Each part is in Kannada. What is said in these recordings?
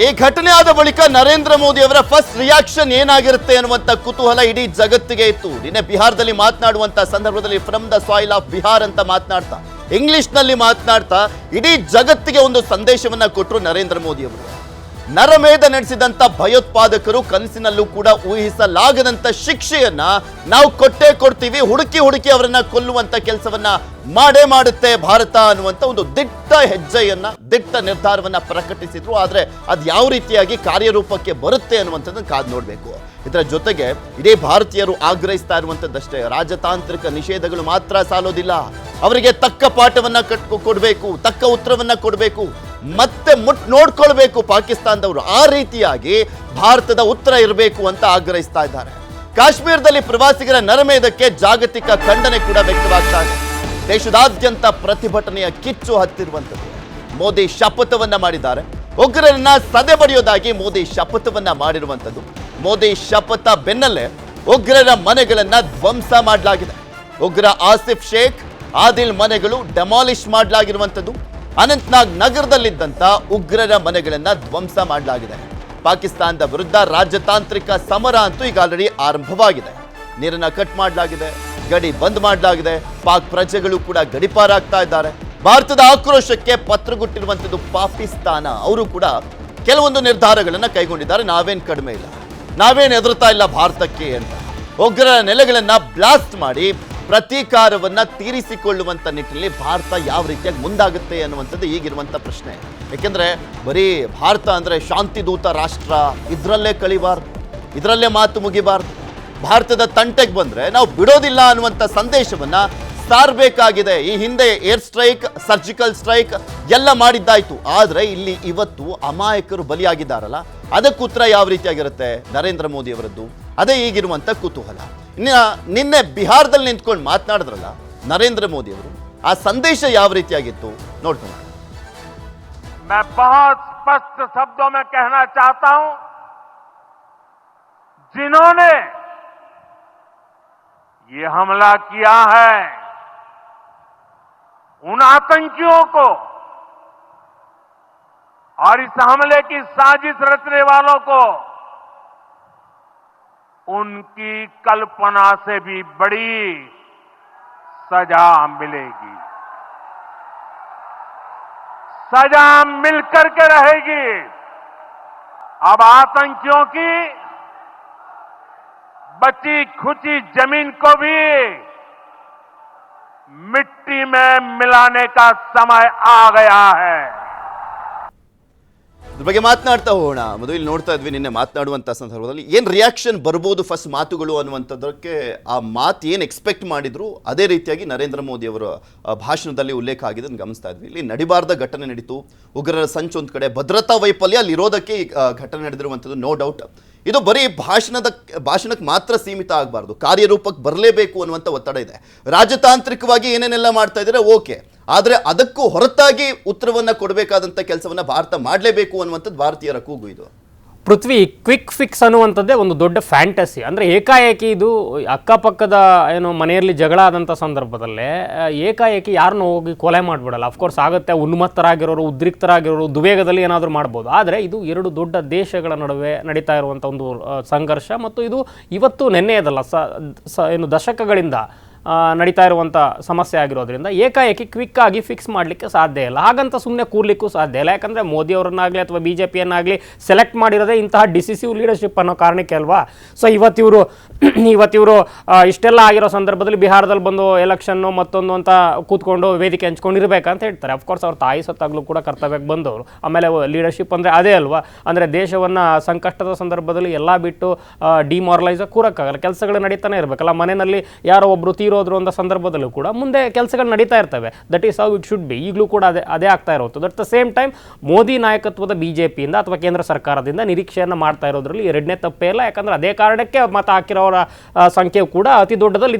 ಈ ಘಟನೆ ಆದ ಬಳಿಕ ನರೇಂದ್ರ ಮೋದಿ ಅವರ ಫಸ್ಟ್ ರಿಯಾಕ್ಷನ್ ಏನಾಗಿರುತ್ತೆ ಅನ್ನುವಂತ ಕುತೂಹಲ ಇಡೀ ಜಗತ್ತಿಗೆ ಇತ್ತು. ನಿನ್ನೆ ಬಿಹಾರದಲ್ಲಿ ಮಾತನಾಡುವಂತ ಸಂದರ್ಭದಲ್ಲಿ from the soil of Bihar ಅಂತ ಮಾತನಾಡ್ತಾ ಇಂಗ್ಲಿಷ್ ನಲ್ಲಿ ಮಾತನಾಡ್ತಾ ಇಡೀ ಜಗತ್ತಿಗೆ ಒಂದು ಸಂದೇಶವನ್ನ ಕೊಟ್ಟರು ನರೇಂದ್ರ ಮೋದಿ ಅವರು. ನರಮೇಧ ನಡೆಸಿದಂತ ಭಯೋತ್ಪಾದಕರು ಕನಸಿನಲ್ಲೂ ಕೂಡ ಊಹಿಸಲಾಗದಂತ ಶಿಕ್ಷೆಯನ್ನ ನಾವು ಕೊಟ್ಟೇ ಕೊಡ್ತೀವಿ, ಹುಡುಕಿ ಅವರನ್ನ ಕೊಲ್ಲುವಂತ ಕೆಲಸವನ್ನ ಮಾಡುತ್ತೆ ಭಾರತ ಅನ್ನುವಂತ ಒಂದು ದಿಟ್ಟ ಹೆಜ್ಜೆಯನ್ನ ದಿಟ್ಟ ನಿರ್ಧಾರವನ್ನ ಪ್ರಕಟಿಸಿದ್ರು. ಆದ್ರೆ ಅದು ಯಾವ ರೀತಿಯಾಗಿ ಕಾರ್ಯರೂಪಕ್ಕೆ ಬರುತ್ತೆ ಅನ್ನುವಂಥದ್ದನ್ನು ಕಾದು ನೋಡ್ಬೇಕು. ಇದರ ಜೊತೆಗೆ ಇಡೀ ಭಾರತೀಯರು ಆಗ್ರಹಿಸ್ತಾ ಇರುವಂತದ್ದಷ್ಟೇ, ರಾಜತಾಂತ್ರಿಕ ನಿಷೇಧಗಳು ಮಾತ್ರ ಸಾಲೋದಿಲ್ಲ, ಅವರಿಗೆ ತಕ್ಕ ಪಾಠವನ್ನ ಕೊಡಬೇಕು, ತಕ್ಕ ಉತ್ತರವನ್ನ ಕೊಡಬೇಕು, ಮತ್ತೆ ನೋಡ್ಕೊಳ್ಬೇಕು ಪಾಕಿಸ್ತಾನದವರು. ಆ ರೀತಿಯಾಗಿ ಭಾರತದ ಉತ್ತರ ಇರಬೇಕು ಅಂತ ಆಗ್ರಹಿಸ್ತಾ ಇದ್ದಾರೆ. ಕಾಶ್ಮೀರದಲ್ಲಿ ಪ್ರವಾಸಿಗರ ನರಮೇಧಕ್ಕೆ ಜಾಗತಿಕ ಖಂಡನೆ ಕೂಡ ವ್ಯಕ್ತವಾಗ್ತಾ ಇದೆ. ದೇಶದಾದ್ಯಂತ ಪ್ರತಿಭಟನೆಯ ಕಿಚ್ಚು ಹತ್ತಿರುವಂಥದ್ದು. ಮೋದಿ ಶಪಥವನ್ನ ಮಾಡಿದ್ದಾರೆ. ಉಗ್ರರನ್ನ ಸದೆ ಬಡಿಯೋದಾಗಿ ಮೋದಿ ಶಪಥವನ್ನ ಮಾಡಿರುವಂಥದ್ದು. ಮೋದಿ ಶಪಥ ಬೆನ್ನಲ್ಲೇ ಉಗ್ರರ ಮನೆಗಳನ್ನ ಧ್ವಂಸ ಮಾಡಲಾಗಿದೆ. ಉಗ್ರ ಆಸಿಫ್ ಶೇಖ್ ಆದಿಲ್ ಮನೆಗಳು ಡೆಮಾಲಿಷ್ ಮಾಡಲಾಗಿರುವಂಥದ್ದು. ಅನಂತನಾಗ್ ನಗರದಲ್ಲಿದ್ದಂಥ ಉಗ್ರರ ಮನೆಗಳನ್ನ ಧ್ವಂಸ ಮಾಡಲಾಗಿದೆ. ಪಾಕಿಸ್ತಾನದ ವಿರುದ್ಧ ರಾಜತಾಂತ್ರಿಕ ಸಮರ ಅಂತೂ ಈಗ ಆಲ್ರೆಡಿ ಆರಂಭವಾಗಿದೆ. ನೀರನ್ನ ಕಟ್ ಮಾಡಲಾಗಿದೆ, ಗಡಿ ಬಂದ್ ಮಾಡಲಾಗಿದೆ. ಪಾಕ್ ಪ್ರಜೆಗಳು ಕೂಡ ಗಡಿಪಾರಾಗ್ತಾ ಇದ್ದಾರೆ. ಭಾರತದ ಆಕ್ರೋಶಕ್ಕೆ ಪತ್ರಗುಟ್ಟಿರುವಂಥದ್ದು ಪಾಕಿಸ್ತಾನ. ಅವರು ಕೂಡ ಕೆಲವೊಂದು ನಿರ್ಧಾರಗಳನ್ನ ಕೈಗೊಂಡಿದ್ದಾರೆ. ನಾವೇನ್ ಕಡಿಮೆ ಇಲ್ಲ, ನಾವೇನ್ ಎದುರ್ತಾ ಇಲ್ಲ ಭಾರತಕ್ಕೆ ಅಂತ. ಉಗ್ರರ ನೆಲೆಗಳನ್ನ ಬ್ಲಾಸ್ಟ್ ಮಾಡಿ ಪ್ರತೀಕಾರವನ್ನ ತೀರಿಸಿಕೊಳ್ಳುವಂತ ನಿಟ್ಟಿನಲ್ಲಿ ಭಾರತ ಯಾವ ರೀತಿಯಾಗಿ ಮುಂದಾಗುತ್ತೆ ಅನ್ನುವಂಥದ್ದು ಈಗಿರುವಂತ ಪ್ರಶ್ನೆ. ಯಾಕೆಂದ್ರೆ ಬರೀ ಭಾರತ ಅಂದ್ರೆ ಶಾಂತಿದೂತ ರಾಷ್ಟ್ರ, ಇದರಲ್ಲೇ ಕಳಿಬಾರ್ದು, ಇದರಲ್ಲೇ ಮಾತು ಮುಗಿಬಾರ್ದು. ಭಾರತದ ತಂಟೆಗೆ ಬಂದ್ರೆ ನಾವು ಬಿಡೋದಿಲ್ಲ ಅನ್ನುವಂಥ ಸಂದೇಶವನ್ನ ಸಾರಬೇಕಾಗಿದೆ. ಈ ಹಿಂದೆ ಏರ್ ಸ್ಟ್ರೈಕ್, ಸರ್ಜಿಕಲ್ ಸ್ಟ್ರೈಕ್ ಎಲ್ಲ ಮಾಡಿದ್ದಾಯ್ತು. ಆದ್ರೆ ಇಲ್ಲಿ ಇವತ್ತು ಅಮಾಯಕರು ಬಲಿಯಾಗಿದ್ದಾರಲ್ಲ, ಅದಕ್ಕೆ ಉತ್ತರ ಯಾವ ರೀತಿಯಾಗಿರುತ್ತೆ ನರೇಂದ್ರ ಮೋದಿ ಅವರದ್ದು? ಅದೇ ಈಗಿರುವಂತ ಕುತೂಹಲ. ನಿನ್ನೆ ಬಿಹಾರದಲ್ಲಿ ನಿಂತ್ಕೊಂಡು ಮಾತನಾಡಿದ್ರಲ್ಲ ನರೇಂದ್ರ ಮೋದಿ ಅವರು, ಆ ಸಂದೇಶ ಯಾವ ರೀತಿಯಾಗಿತ್ತು ನೋಡ್ಕೊಂಡು. मैं बहुत स्पष्ट शब्दों में कहना चाहता हूं, जिन्होंने ये हमला किया है उन आतंकियों को और इस हमले की साजिश रचने वालों को उनकी कल्पना से भी बड़ी सजा मिलेगी, सजा मिलकर के रहेगी. अब आतंकियों की बची खुची जमीन को भी मिट्टी में मिलाने का समय आ गया है. ಇದ್ರ ಬಗ್ಗೆ ಮಾತನಾಡ್ತಾ ಹೋಗೋಣ. ಮೊದಲು ಇಲ್ಲಿ ನೋಡ್ತಾ ಇದ್ವಿ ನಿನ್ನೆ ಮಾತನಾಡುವಂಥ ಸಂದರ್ಭದಲ್ಲಿ ಏನು ರಿಯಾಕ್ಷನ್ ಬರ್ಬೋದು ಫಸ್ಟ್ ಮಾತುಗಳು ಅನ್ನುವಂಥದ್ದಕ್ಕೆ, ಆ ಮಾತು ಏನು ಎಕ್ಸ್ಪೆಕ್ಟ್ ಮಾಡಿದ್ರು ಅದೇ ರೀತಿಯಾಗಿ ನರೇಂದ್ರ ಮೋದಿ ಅವರ ಭಾಷಣದಲ್ಲಿ ಉಲ್ಲೇಖ ಆಗಿದೆ ಅಂತ ಗಮನಿಸ್ತಾ ಇದ್ವಿ. ಇಲ್ಲಿ ನಡಿಬಾರ್ದ ಘಟನೆ ನಡೀತು, ಉಗ್ರರ ಸಂಚು ಒಂದು ಕಡೆ, ಭದ್ರತಾ ವೈಫಲ್ಯ ಅಲ್ಲಿ ಇರೋದಕ್ಕೆ ಈ ಘಟನೆ ನಡೆದಿರುವಂಥದ್ದು ನೋ ಡೌಟ್. ಇದು ಬರೀ ಭಾಷಣಕ್ಕೆ ಮಾತ್ರ ಸೀಮಿತ ಆಗಬಾರ್ದು, ಕಾರ್ಯರೂಪಕ್ಕೆ ಬರಲೇಬೇಕು ಅನ್ನುವಂಥ ಒತ್ತಡ ಇದೆ. ರಾಜತಾಂತ್ರಿಕವಾಗಿ ಏನೇನೆಲ್ಲ ಮಾಡ್ತಾ ಇದ್ದಾರೆ ಓಕೆ, ಆದರೆ ಅದಕ್ಕೂ ಹೊರತಾಗಿ ಉತ್ತರವನ್ನ ಕೊಡಬೇಕಾದಂಥ ಕೆಲಸವನ್ನ ಭಾರತ ಮಾಡಲೇಬೇಕು ಅನ್ನುವಂಥದ್ದು ಭಾರತೀಯರ ಕೂಗು. ಇದು ಪೃಥ್ವಿ ಕ್ವಿಕ್ ಫಿಕ್ಸ್ ಅನ್ನುವಂಥದ್ದೇ ಒಂದು ದೊಡ್ಡ ಫ್ಯಾಂಟಸಿ. ಅಂದರೆ ಏಕಾಏಕಿ ಇದು ಅಕ್ಕಪಕ್ಕದ ಏನು ಮನೆಯಲ್ಲಿ ಜಗಳ ಆದಂಥ ಸಂದರ್ಭದಲ್ಲೇ ಏಕಾಏಕಿ ಯಾರನ್ನೂ ಹೋಗಿ ಕೊಲೆ ಮಾಡಿಬಿಡಲ್ಲ. ಅಫ್ಕೋರ್ಸ್ ಆಗುತ್ತೆ, ಉನ್ಮತ್ತರಾಗಿರೋರು, ಉದ್ರಿಕ್ತರಾಗಿರೋರು ದುವೇಗದಲ್ಲಿ ಏನಾದರೂ ಮಾಡ್ಬೋದು. ಆದರೆ ಇದು ಎರಡು ದೊಡ್ಡ ದೇಶಗಳ ನಡುವೆ ನಡೀತಾ ಇರುವಂಥ ಒಂದು ಸಂಘರ್ಷ, ಮತ್ತು ಇದು ಇವತ್ತು ನೆನ್ನೆಯದಲ್ಲ, ಏನು ದಶಕಗಳಿಂದ ನಡೀತಾ ಇರುವಂಥ ಸಮಸ್ಯೆ ಆಗಿರೋದ್ರಿಂದ ಏಕಾಏಕಿ ಕ್ವಿಕ್ಕಾಗಿ ಫಿಕ್ಸ್ ಮಾಡಲಿಕ್ಕೆ ಸಾಧ್ಯ ಇಲ್ಲ. ಹಾಗಂತ ಸುಮ್ಮನೆ ಕೂರ್ಲಿಕ್ಕೂ ಸಾಧ್ಯ ಇಲ್ಲ. ಯಾಕಂದರೆ ಮೋದಿಯವರನ್ನಾಗಲಿ ಅಥವಾ BJPಯನ್ನಾಗಲಿ ಸೆಲೆಕ್ಟ್ ಮಾಡಿರೋದೇ ಇಂತಹ ಡಿಸಿಸಿವ್ ಲೀಡರ್ಶಿಪ್ ಅನ್ನೋ ಕಾರಣಕ್ಕೆ ಅಲ್ವಾ. ಸೊ ಇವತ್ತಿವರು ಇಷ್ಟೆಲ್ಲ ಆಗಿರೋ ಸಂದರ್ಭದಲ್ಲಿ ಬಿಹಾರದಲ್ಲಿ ಬಂದು ಎಲೆಕ್ಷನ್ನು ಮತ್ತೊಂದು ಅಂತ ಕೂತ್ಕೊಂಡು ವೇದಿಕೆ ಹಂಚ್ಕೊಂಡಿರ್ಬೇಕಂತ ಹೇಳ್ತಾರೆ. ಅಫ್ಕೋರ್ಸ್ ಅವ್ರ ತಾಯಿ ಸತ್ತಾಗಲೂ ಕೂಡ ಕರ್ತವ್ಯಕ್ಕೆ ಬಂದವರು. ಆಮೇಲೆ ಲೀಡರ್ಶಿಪ್ ಅಂದರೆ ಅದೇ ಅಲ್ವಾ, ಅಂದರೆ ದೇಶವನ್ನು ಸಂಕಷ್ಟದ ಸಂದರ್ಭದಲ್ಲಿ ಎಲ್ಲ ಬಿಟ್ಟು ಡಿಮಾರಲೈಸ್ ಕೂರಕ್ಕಾಗಲ್ಲ, ಕೆಲಸಗಳು ನಡೀತಾನೆ ಇರಬೇಕಲ್ಲ. ಮನೆಯಲ್ಲಿ ಯಾರೋ ಒಬ್ಬರು ತೀರೋದ್ರು ಅಂತ ಸಂದರ್ಭದಲ್ಲೂ ಕೂಡ ಮುಂದೆ ಕೆಲಸಗಳು ನಡೀತಾ ಇರ್ತವೆ. That is how it should be. ಈಗಲೂ ಕೂಡ ಅದೇ ಆಗ್ತಾ ಇರೋದು. At the same time Modi ನಾಯಕತ್ವದ BJPಯಿಂದ ಅಥವಾ ಕೇಂದ್ರ ಸರ್ಕಾರದಿಂದ ನಿರೀಕ್ಷೆಯನ್ನು ಮಾಡ್ತಾ ಇರೋದ್ರಲ್ಲಿ ಎರಡನೇ ತಪ್ಪೇ ಇಲ್ಲ. ಯಾಕಂದರೆ ಅದೇ ಕಾರಣಕ್ಕೆ ಮತ ಹಾಕಿರೋರ ಸಂಖ್ಯೆ ಕೂಡ ಅತಿ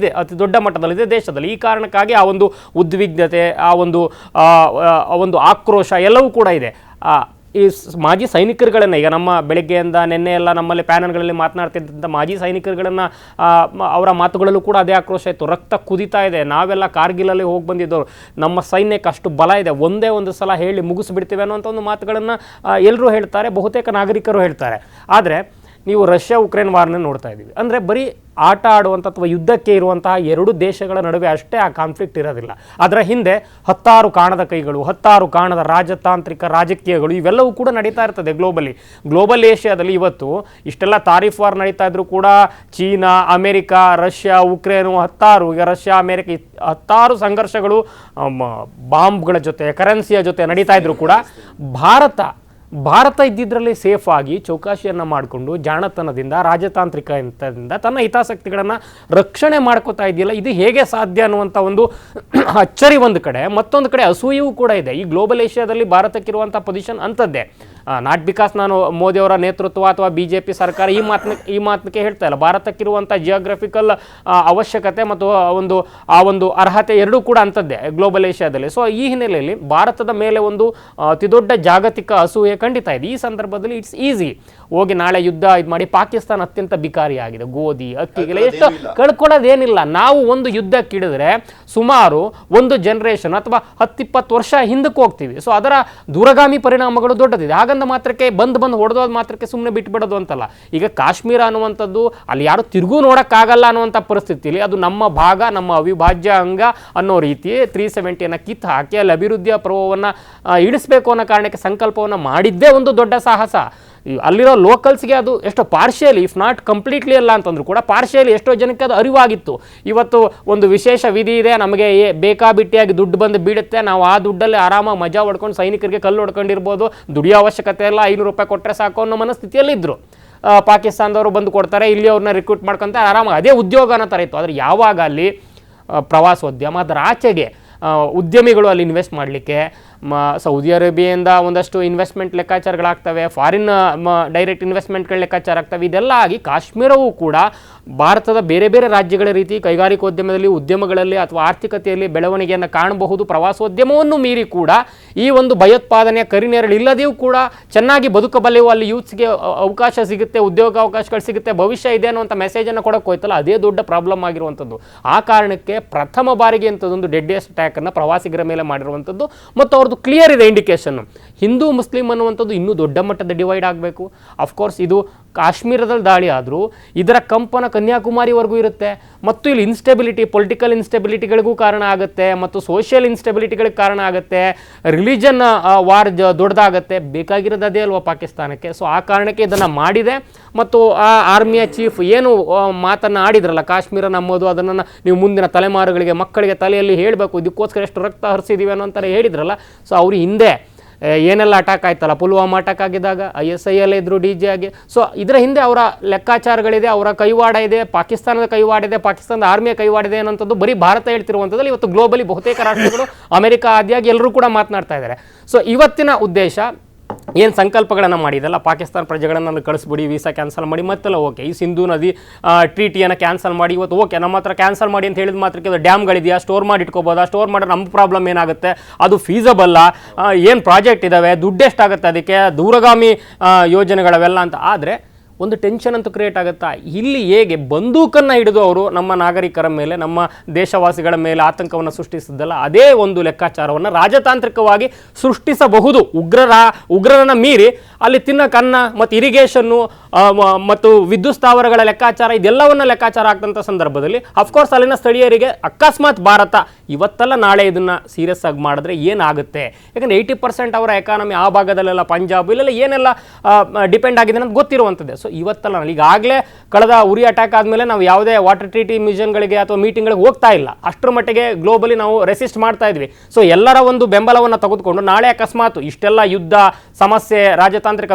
ದೊಡ್ಡ ಮಟ್ಟದಲ್ಲಿದೆ ದೇಶದಲ್ಲಿ. ಈ ಕಾರಣಕ್ಕಾಗಿ ಆ ಒಂದು ಉದ್ವಿಗ್ನತೆ, ಆ ಒಂದು ಆಕ್ರೋಶ ಎಲ್ಲವೂ ಕೂಡ ಇದೆ. ಮಾಜಿ ಸೈನಿಕರುಗಳನ್ನು, ಈಗ ನಮ್ಮ ಬೆಳಗ್ಗೆಯಿಂದ ನಿನ್ನೆ ಎಲ್ಲ ನಮ್ಮಲ್ಲಿ ಪ್ಯಾನಲ್ಗಳಲ್ಲಿ ಮಾತನಾಡ್ತಿದ್ದಂಥ ಮಾಜಿ ಸೈನಿಕರುಗಳನ್ನು ಅವರ ಮಾತುಗಳಲ್ಲೂ ಕೂಡ ಅದೇ ಆಕ್ರೋಶ ಇತ್ತು. ರಕ್ತ ಕುದಿತಾ ಇದೆ, ನಾವೆಲ್ಲ ಕಾರ್ಗಿಲಲ್ಲಿ ಹೋಗಿ ಬಂದಿದ್ದವರು, ನಮ್ಮ ಸೈನ್ಯಕ್ಕೆ ಅಷ್ಟು ಬಲ ಇದೆ, ಒಂದೇ ಒಂದು ಸಲ ಹೇಳಿ ಮುಗಿಸ್ಬಿಡ್ತೀವಿ ಅನ್ನೋಂಥ ಒಂದು ಮಾತುಗಳನ್ನು ಎಲ್ಲರೂ ಹೇಳ್ತಾರೆ, ಬಹುತೇಕ ನಾಗರಿಕರು ಹೇಳ್ತಾರೆ. ಆದರೆ ನೀವು ರಷ್ಯಾ ಉಕ್ರೇನ್ ವಾರ್ನ ನೋಡ್ತಾ ಇದ್ದೀವಿ. ಅಂದರೆ ಬರೀ ಆಟ ಆಡುವಂಥ ಅಥವಾ ಯುದ್ಧಕ್ಕೆ ಇರುವಂತಹ ಎರಡು ದೇಶಗಳ ನಡುವೆ ಅಷ್ಟೇ ಆ ಕಾನ್ಫ್ಲಿಕ್ಟ್ ಇರೋದಿಲ್ಲ. ಅದರ ಹಿಂದೆ ಹತ್ತಾರು ಕಾಣದ ಕೈಗಳು, ಹತ್ತಾರು ಕಾಣದ ರಾಜತಾಂತ್ರಿಕ ರಾಜಕೀಯಗಳು ಇವೆಲ್ಲವೂ ಕೂಡ ನಡೀತಾ ಇರ್ತದೆ ಗ್ಲೋಬಲ್ ಏಷ್ಯಾದಲ್ಲಿ. ಇವತ್ತು ಇಷ್ಟೆಲ್ಲ ತಾರೀಫ್ ವಾರ್ ನಡೀತಾ ಇದ್ರು ಕೂಡ ಚೀನಾ, ಅಮೆರಿಕ, ರಷ್ಯಾ, ಉಕ್ರೇನು, ಈಗ ರಷ್ಯಾ ಅಮೆರಿಕ ಹತ್ತಾರು ಸಂಘರ್ಷಗಳು ಬಾಂಬ್ಗಳ ಜೊತೆ, ಕರೆನ್ಸಿಯ ಜೊತೆ ನಡೀತಾ ಇದ್ರು ಕೂಡ ಭಾರತ ಇದ್ದಿದ್ರಲ್ಲಿ ಸೇಫ್ ಆಗಿ ಚೌಕಾಶಿಯನ್ನು ಮಾಡಿಕೊಂಡು ಜಾಣತನದಿಂದ, ರಾಜತಾಂತ್ರಿಕ ಇಂಥದಿಂದ ತನ್ನ ಹಿತಾಸಕ್ತಿಗಳನ್ನು ರಕ್ಷಣೆ ಮಾಡ್ಕೋತಾ ಇದೆಯಲ್ಲ, ಇದು ಹೇಗೆ ಸಾಧ್ಯ ಅನ್ನುವಂಥ ಒಂದು ಅಚ್ಚರಿ ಒಂದು ಕಡೆ. ಮತ್ತೊಂದು ಕಡೆ ಅಸೂಯೆಯೂ ಕೂಡ ಇದೆ. ಈ ಗ್ಲೋಬಲ್ ಏಷ್ಯಾದಲ್ಲಿ ಭಾರತಕ್ಕಿರುವಂಥ ಪೊಸಿಷನ್ ಅಂಥದ್ದೇ. ನಾಟ್ ಬಿಕಾಸ್ ನಾನು ಮೋದಿಯವರ ನೇತೃತ್ವ ಅಥವಾ BJP ಸರ್ಕಾರ ಈ ಮಾತಕ್ಕೆ ಹೇಳ್ತಾ ಇಲ್ಲ. ಭಾರತಕ್ಕಿರುವಂಥ ಜಿಯೋಗ್ರಫಿಕಲ್ ಅವಶ್ಯಕತೆ ಮತ್ತು ಆ ಒಂದು ಅರ್ಹತೆ ಎರಡೂ ಕೂಡ ಅಂಥದ್ದೇ ಗ್ಲೋಬಲ್ ಏಷ್ಯಾದಲ್ಲಿ. ಸೊ ಈ ಹಿನ್ನೆಲೆಯಲ್ಲಿ ಭಾರತದ ಮೇಲೆ ಒಂದು ಅತಿ ದೊಡ್ಡ ಜಾಗತಿಕ ಅಸೂಯೆ ಖಂಡಿತ ಇದೆ. ಈ ಸಂದರ್ಭದಲ್ಲಿ ಇಟ್ಸ್ ಈಸಿ ಹೋಗಿ ನಾಳೆ ಯುದ್ಧ ಇದು ಮಾಡಿ. ಪಾಕಿಸ್ತಾನ ಅತ್ಯಂತ ಬಿಕಾರಿಯಾಗಿದೆ, ಗೋಧಿ, ಅಕ್ಕಿಗೆಲ್ಲ ಎಷ್ಟು ಕಳ್ಕೊಳ್ಳೋದೇನಿಲ್ಲ. ನಾವು ಒಂದು ಯುದ್ಧಕ್ಕಿಡಿದ್ರೆ ಸುಮಾರು ಒಂದು ಜನರೇಷನ್ ಅಥವಾ 10-20 ವರ್ಷ ಹಿಂದಕ್ಕೆ ಹೋಗ್ತೀವಿ. ಸೊ ಅದರ ದೂರಗಾಮಿ ಪರಿಣಾಮಗಳು ದೊಡ್ಡದಿದೆ. ಹಾಗಂದ ಮಾತ್ರಕ್ಕೆ ಬಂದು ಹೊಡೆದೋದ್ ಮಾತ್ರಕ್ಕೆ ಸುಮ್ಮನೆ ಬಿಟ್ಬಿಡೋದು ಅಂತಲ್ಲ. ಈಗ ಕಾಶ್ಮೀರ ಅನ್ನುವಂಥದ್ದು ಅಲ್ಲಿ ಯಾರು ತಿರುಗೂ ನೋಡೋಕ್ಕಾಗಲ್ಲ ಅನ್ನುವಂಥ ಪರಿಸ್ಥಿತಿಯಲ್ಲಿ ಅದು ನಮ್ಮ ಭಾಗ, ನಮ್ಮ ಅವಿಭಾಜ್ಯ ಅಂಗ ಅನ್ನೋ ರೀತಿ 370 ಕಿತ್ತು ಹಾಕಿ ಅಲ್ಲಿ ಅಭಿವೃದ್ಧಿಯ ಪರ್ವವನ್ನು ಇಳಿಸಬೇಕು ಅನ್ನೋ ಕಾರಣಕ್ಕೆ ಸಂಕಲ್ಪವನ್ನು ಮಾಡಿದ್ದೇ ಒಂದು ದೊಡ್ಡ ಸಾಹಸ. ಅಲ್ಲಿರೋ ಲೋಕಲ್ಸ್ಗೆ ಅದು ಎಷ್ಟೋ ಪಾರ್ಷಿಯಲಿ, ಇಫ್ ನಾಟ್ ಕಂಪ್ಲೀಟ್ಲಿ ಅಲ್ಲ ಅಂತಂದ್ರೂ ಕೂಡ ಪಾರ್ಷಿಯಲಿ ಎಷ್ಟೋ ಜನಕ್ಕೆ ಅದು ಅರಿವಾಗಿತ್ತು. ಇವತ್ತು ಒಂದು ವಿಶೇಷ ವಿಧಿ ಇದೆ, ನಮಗೆ ಬೇಕಾಬಿಟ್ಟಿಯಾಗಿ ದುಡ್ಡು ಬಂದು ಬೀಳುತ್ತೆ, ನಾವು ಆ ದುಡ್ಡಲ್ಲಿ ಆರಾಮಾಗಿ ಮಜಾ ಹೊಡ್ಕೊಂಡು ಸೈನಿಕರಿಗೆ ಕಲ್ಲು ಹೊಡ್ಕೊಂಡಿರ್ಬೋದು, ದುಡಿಯೋ ಅವಶ್ಯಕತೆ ಇಲ್ಲ, 500 ರೂಪಾಯಿ ಕೊಟ್ಟರೆ ಸಾಕು ಅನ್ನೋ ಮನಸ್ಥಿತಿಯಲ್ಲಿದ್ದರು. ಪಾಕಿಸ್ತಾನದವರು ಬಂದು ಕೊಡ್ತಾರೆ, ಇಲ್ಲಿ ಅವ್ರನ್ನ ರಿಕ್ರೂಟ್ ಮಾಡ್ಕೊಂತ ಆರಾಮಾಗಿ ಅದೇ ಉದ್ಯೋಗನ ಥರ ಇತ್ತು. ಆದರೆ ಯಾವಾಗ ಅಲ್ಲಿ ಪ್ರವಾಸೋದ್ಯಮ, ಅದರ ಆಚೆಗೆ ಉದ್ಯಮಿಗಳು ಅಲ್ಲಿ ಇನ್ವೆಸ್ಟ್ ಮಾಡಲಿಕ್ಕೆ ಸೌದಿ ಅರೇಬಿಯಿಂದ ಒಂದಷ್ಟು ಇನ್ವೆಸ್ಟ್ಮೆಂಟ್ ಲೆಕ್ಕಾಚಾರಗಳಾಗ್ತವೆ, ಫಾರಿನ್ ಡೈರೆಕ್ಟ್ ಇನ್ವೆಸ್ಟ್ಮೆಂಟ್ಗಳ ಲೆಕ್ಕಾಚಾರ ಆಗ್ತವೆ. ಇದೆಲ್ಲ ಆಗಿ ಕಾಶ್ಮೀರವೂ ಕೂಡ ಭಾರತದ ಬೇರೆ ಬೇರೆ ರಾಜ್ಯಗಳ ರೀತಿ ಕೈಗಾರಿಕೋದ್ಯಮದಲ್ಲಿ, ಉದ್ಯಮಗಳಲ್ಲಿ ಅಥವಾ ಆರ್ಥಿಕತೆಯಲ್ಲಿ ಬೆಳವಣಿಗೆಯನ್ನು ಕಾಣಬಹುದು. ಪ್ರವಾಸೋದ್ಯಮವನ್ನು ಮೀರಿ ಕೂಡ ಈ ಒಂದು ಭಯೋತ್ಪಾದನೆಯ ಕರಿನೇರಳು ಇಲ್ಲದೆಯೂ ಕೂಡ ಚೆನ್ನಾಗಿ ಬದುಕಬಲ್ಲೆವು. ಅಲ್ಲಿ ಯೂತ್ಸ್ಗೆ ಅವಕಾಶ ಸಿಗುತ್ತೆ, ಉದ್ಯೋಗ ಅವಕಾಶಗಳು ಸಿಗುತ್ತೆ, ಭವಿಷ್ಯ ಇದೆ ಅನ್ನುವಂಥ ಮೆಸೇಜನ್ನು ಕೊಡೋಕೆ ಹೋಯ್ತಲ್ಲ, ಅದೇ ದೊಡ್ಡ ಪ್ರಾಬ್ಲಮ್ ಆಗಿರುವಂಥದ್ದು. ಆ ಕಾರಣಕ್ಕೆ ಪ್ರಥಮ ಬಾರಿಗೆ ಅಂಥದ್ದೊಂದು ಡೆಡ್ಲಿಯೆಸ್ಟ್ ಅಟ್ಯಾಕನ್ನು ಪ್ರವಾಸಿಗರ ಮೇಲೆ ಮಾಡಿರುವಂಥದ್ದು. ಮತ್ತು ಅವ್ರದ್ದು ಕ್ಲಿಯರ್ ಇದೆ ಇಂಡಿಕೇಶನ್. ಹಿಂದೂ ಮುಸ್ಲಿಂ ಅನ್ನುವಂಥದ್ದು ಇನ್ನೂ ದೊಡ್ಡ ಮಟ್ಟದ ಡಿವೈಡ್ ಆಗಬೇಕು. ಅಫ್ಕೋರ್ಸ್ ಇದು ಕಾಶ್ಮೀರದಲ್ಲಿ ದಾಳಿ ಆದರೂ ಇದರ ಕಂಪನ ಕನ್ಯಾಕುಮಾರಿವರೆಗೂ ಇರುತ್ತೆ. ಮತ್ತು ಇಲ್ಲಿ ಇನ್ಸ್ಟೆಬಿಲಿಟಿ, ಪೊಲಿಟಿಕಲ್ ಇನ್ಸ್ಟೆಬಿಲಿಟಿಗಳಿಗೂ ಕಾರಣ ಆಗುತ್ತೆ, ಮತ್ತು ಸೋಷಿಯಲ್ ಇನ್ಸ್ಟೆಬಿಲಿಟಿಗಳಿಗೆ ಕಾರಣ ಆಗುತ್ತೆ, ರಿಲಿಜನ್ ವಾರ್ ದೊಡ್ಡದಾಗುತ್ತೆ. ಬೇಕಾಗಿರೋದು ಅದೇ ಅಲ್ವಾ ಪಾಕಿಸ್ತಾನಕ್ಕೆ. ಸೊ ಆ ಕಾರಣಕ್ಕೆ ಇದನ್ನು ಮಾಡಿದೆ. ಮತ್ತು ಆ ಆರ್ಮಿಯ ಚೀಫ್ ಏನು ಮಾತನ್ನು ಆಡಿದ್ರಲ್ಲ, ಕಾಶ್ಮೀರ ನಮ್ಮದು, ಅದನ್ನು ನೀವು ಮುಂದಿನ ತಲೆಮಾರುಗಳಿಗೆ, ಮಕ್ಕಳಿಗೆ ತಲೆಯಲ್ಲಿ ಹೇಳಬೇಕು, ಇದಕ್ಕೋಸ್ಕರ ಎಷ್ಟು ರಕ್ತ ಹರಿಸಿದ್ದೀವಿ ಅನ್ನೋಂಥರ ಹೇಳಿದ್ರಲ್ಲ. ಸೊ ಅವರು ಹಿಂದೆ ಏನೆಲ್ಲ ಅಟ್ಯಾಕ್ ಆಯ್ತಲ್ಲ, ಪುಲ್ವಾಮಾ ಅಟ್ಯಾಕ್ ಆಗಿದ್ದಾಗ ISIL ಇದ್ರು DJ ಆಗಿ. ಸೊ ಇದರ ಹಿಂದೆ ಅವರ ಲೆಕ್ಕಾಚಾರಗಳಿದೆ, ಅವರ ಕೈವಾಡ ಇದೆ, ಪಾಕಿಸ್ತಾನದ ಕೈವಾಡ ಇದೆ, ಪಾಕಿಸ್ತಾನದ ಆರ್ಮಿಯ ಕೈವಾಡ ಇದೆ ಅನ್ನೋಂಥದ್ದು ಬರೀ ಭಾರತ ಹೇಳ್ತಿರುವಂಥದ್ದಲ್ಲಿ ಇವತ್ತು ಗ್ಲೋಬಲಿ ಬಹುತೇಕ ರಾಷ್ಟ್ರಗಳು, ಅಮೆರಿಕ ಆದಿಯಾಗಿ ಎಲ್ಲರೂ ಕೂಡ ಮಾತನಾಡ್ತಾ ಇದ್ದಾರೆ. ಸೊ ಇವತ್ತಿನ ಉದ್ದೇಶ ಏನು ಸಂಕಲ್ಪಗಳನ್ನು ಮಾಡಿದಲ್ಲ, ಪಾಕಿಸ್ತಾನ ಪ್ರಜೆಗಳನ್ನು ಕಳಿಸ್ಬಿಡಿ, ವೀಸಾ ಕ್ಯಾನ್ಸಲ್ ಮಾಡಿ, ಮತ್ತೆಲ್ಲ ಓಕೆ, ಈ ಸಿಂಧೂ ನದಿ ಟ್ರೀಟಿಯನ್ನು ಕ್ಯಾನ್ಸಲ್ ಮಾಡಿ, ಇವತ್ತು ಓಕೆ ನಮ್ಮ ಹತ್ರ ಕ್ಯಾನ್ಸಲ್ ಮಾಡಿ ಅಂತ ಹೇಳಿದ ಮಾತ್ರಕ್ಕೆ ಅದು ಡ್ಯಾಮ್ಗಳಿದೆಯಾ, ಸ್ಟೋರ್ ಮಾಡಿ ಇಟ್ಕೋಬೋದಾ, ಸ್ಟೋರ್ ಮಾಡಿದ್ರೆ ನಮ್ಮ ಪ್ರಾಬ್ಲಮ್ ಏನಾಗುತ್ತೆ, ಅದು ಫೀಸಬಲ್ಲ, ಏನು ಪ್ರಾಜೆಕ್ಟ್ ಇದ್ದಾವೆ, ದುಡ್ಡು ಎಷ್ಟಾಗುತ್ತೆ ಅದಕ್ಕೆ, ದೂರಗಾಮಿ ಯೋಜನೆಗಳವೆಲ್ಲ ಅಂತ. ಆದರೆ ಒಂದು ಟೆನ್ಷನ್ ಅಂತೂ ಕ್ರಿಯೇಟ್ ಆಗುತ್ತಾ. ಇಲ್ಲಿ ಹೇಗೆ ಬಂದೂಕನ್ನು ಹಿಡಿದು ಅವರು ನಮ್ಮ ನಾಗರಿಕರ ಮೇಲೆ, ನಮ್ಮ ದೇಶವಾಸಿಗಳ ಮೇಲೆ ಆತಂಕವನ್ನು ಸೃಷ್ಟಿಸಿದ್ದಲ್ಲ, ಅದೇ ಒಂದು ಲೆಕ್ಕಾಚಾರವನ್ನು ರಾಜತಾಂತ್ರಿಕವಾಗಿ ಸೃಷ್ಟಿಸಬಹುದು. ಉಗ್ರರನ್ನು ಮೀರಿ ಅಲ್ಲಿ ತಿನ್ನಕನ್ನ ಮತ್ತು ಇರಿಗೇಷನ್ನು ಮತ್ತು ವಿದ್ಯುತ್ ಸ್ಥಾವರಗಳ ಲೆಕ್ಕಾಚಾರ, ಇದೆಲ್ಲವನ್ನು ಲೆಕ್ಕಾಚಾರ ಆಗ್ತಂಥ ಸಂದರ್ಭದಲ್ಲಿ ಅಫ್ಕೋರ್ಸ್ ಅಲ್ಲಿನ ಸ್ಥಳೀಯರಿಗೆ ಅಕಸ್ಮಾತ್ ಭಾರತ ಇವತ್ತಲ್ಲ ನಾಳೆ ಇದನ್ನು ಸೀರಿಯಸ್ ಆಗಿ ಮಾಡಿದ್ರೆ ಏನಾಗುತ್ತೆ. ಯಾಕಂದರೆ 80% ಅವರ ಎಕಾನಮಿ ಆ ಭಾಗದಲ್ಲೆಲ್ಲ, ಪಂಜಾಬ್ ಇಲ್ಲೆಲ್ಲ ಏನೆಲ್ಲ ಡಿಪೆಂಡ್ ಆಗಿದೆ ಅನ್ನೋದು ಗೊತ್ತಿರುವಂಥದ್ದೇ. ಸೊ ಇವತ್ತಲ್ಲ ಈಗಾಗಲೇ ಕಳೆದ ಉರಿ ಅಟ್ಯಾಕ್ ಆದಮೇಲೆ ನಾವು ಯಾವುದೇ ವಾಟರ್ ಟ್ರೀಟಿ ಮಿಷನ್ಗಳಿಗೆ ಅಥವಾ ಮೀಟಿಂಗ್ಗಳಿಗೆ ಹೋಗ್ತಾ ಇಲ್ಲ. ಅಷ್ಟರ ಮಟ್ಟಿಗೆ ಗ್ಲೋಬಲಿ ನಾವು ರೆಸಿಸ್ಟ್ ಮಾಡ್ತಾ ಇದ್ವಿ. ಸೊ ಎಲ್ಲರ ಒಂದು ಬೆಂಬಲವನ್ನು ತೆಗೆದುಕೊಂಡು ನಾಳೆ ಅಕಸ್ಮಾತ್ ಇಷ್ಟೆಲ್ಲ ಯುದ್ಧ, ಸಮಸ್ಯೆ, ರಾಜತಾಂತ್ರಿಕ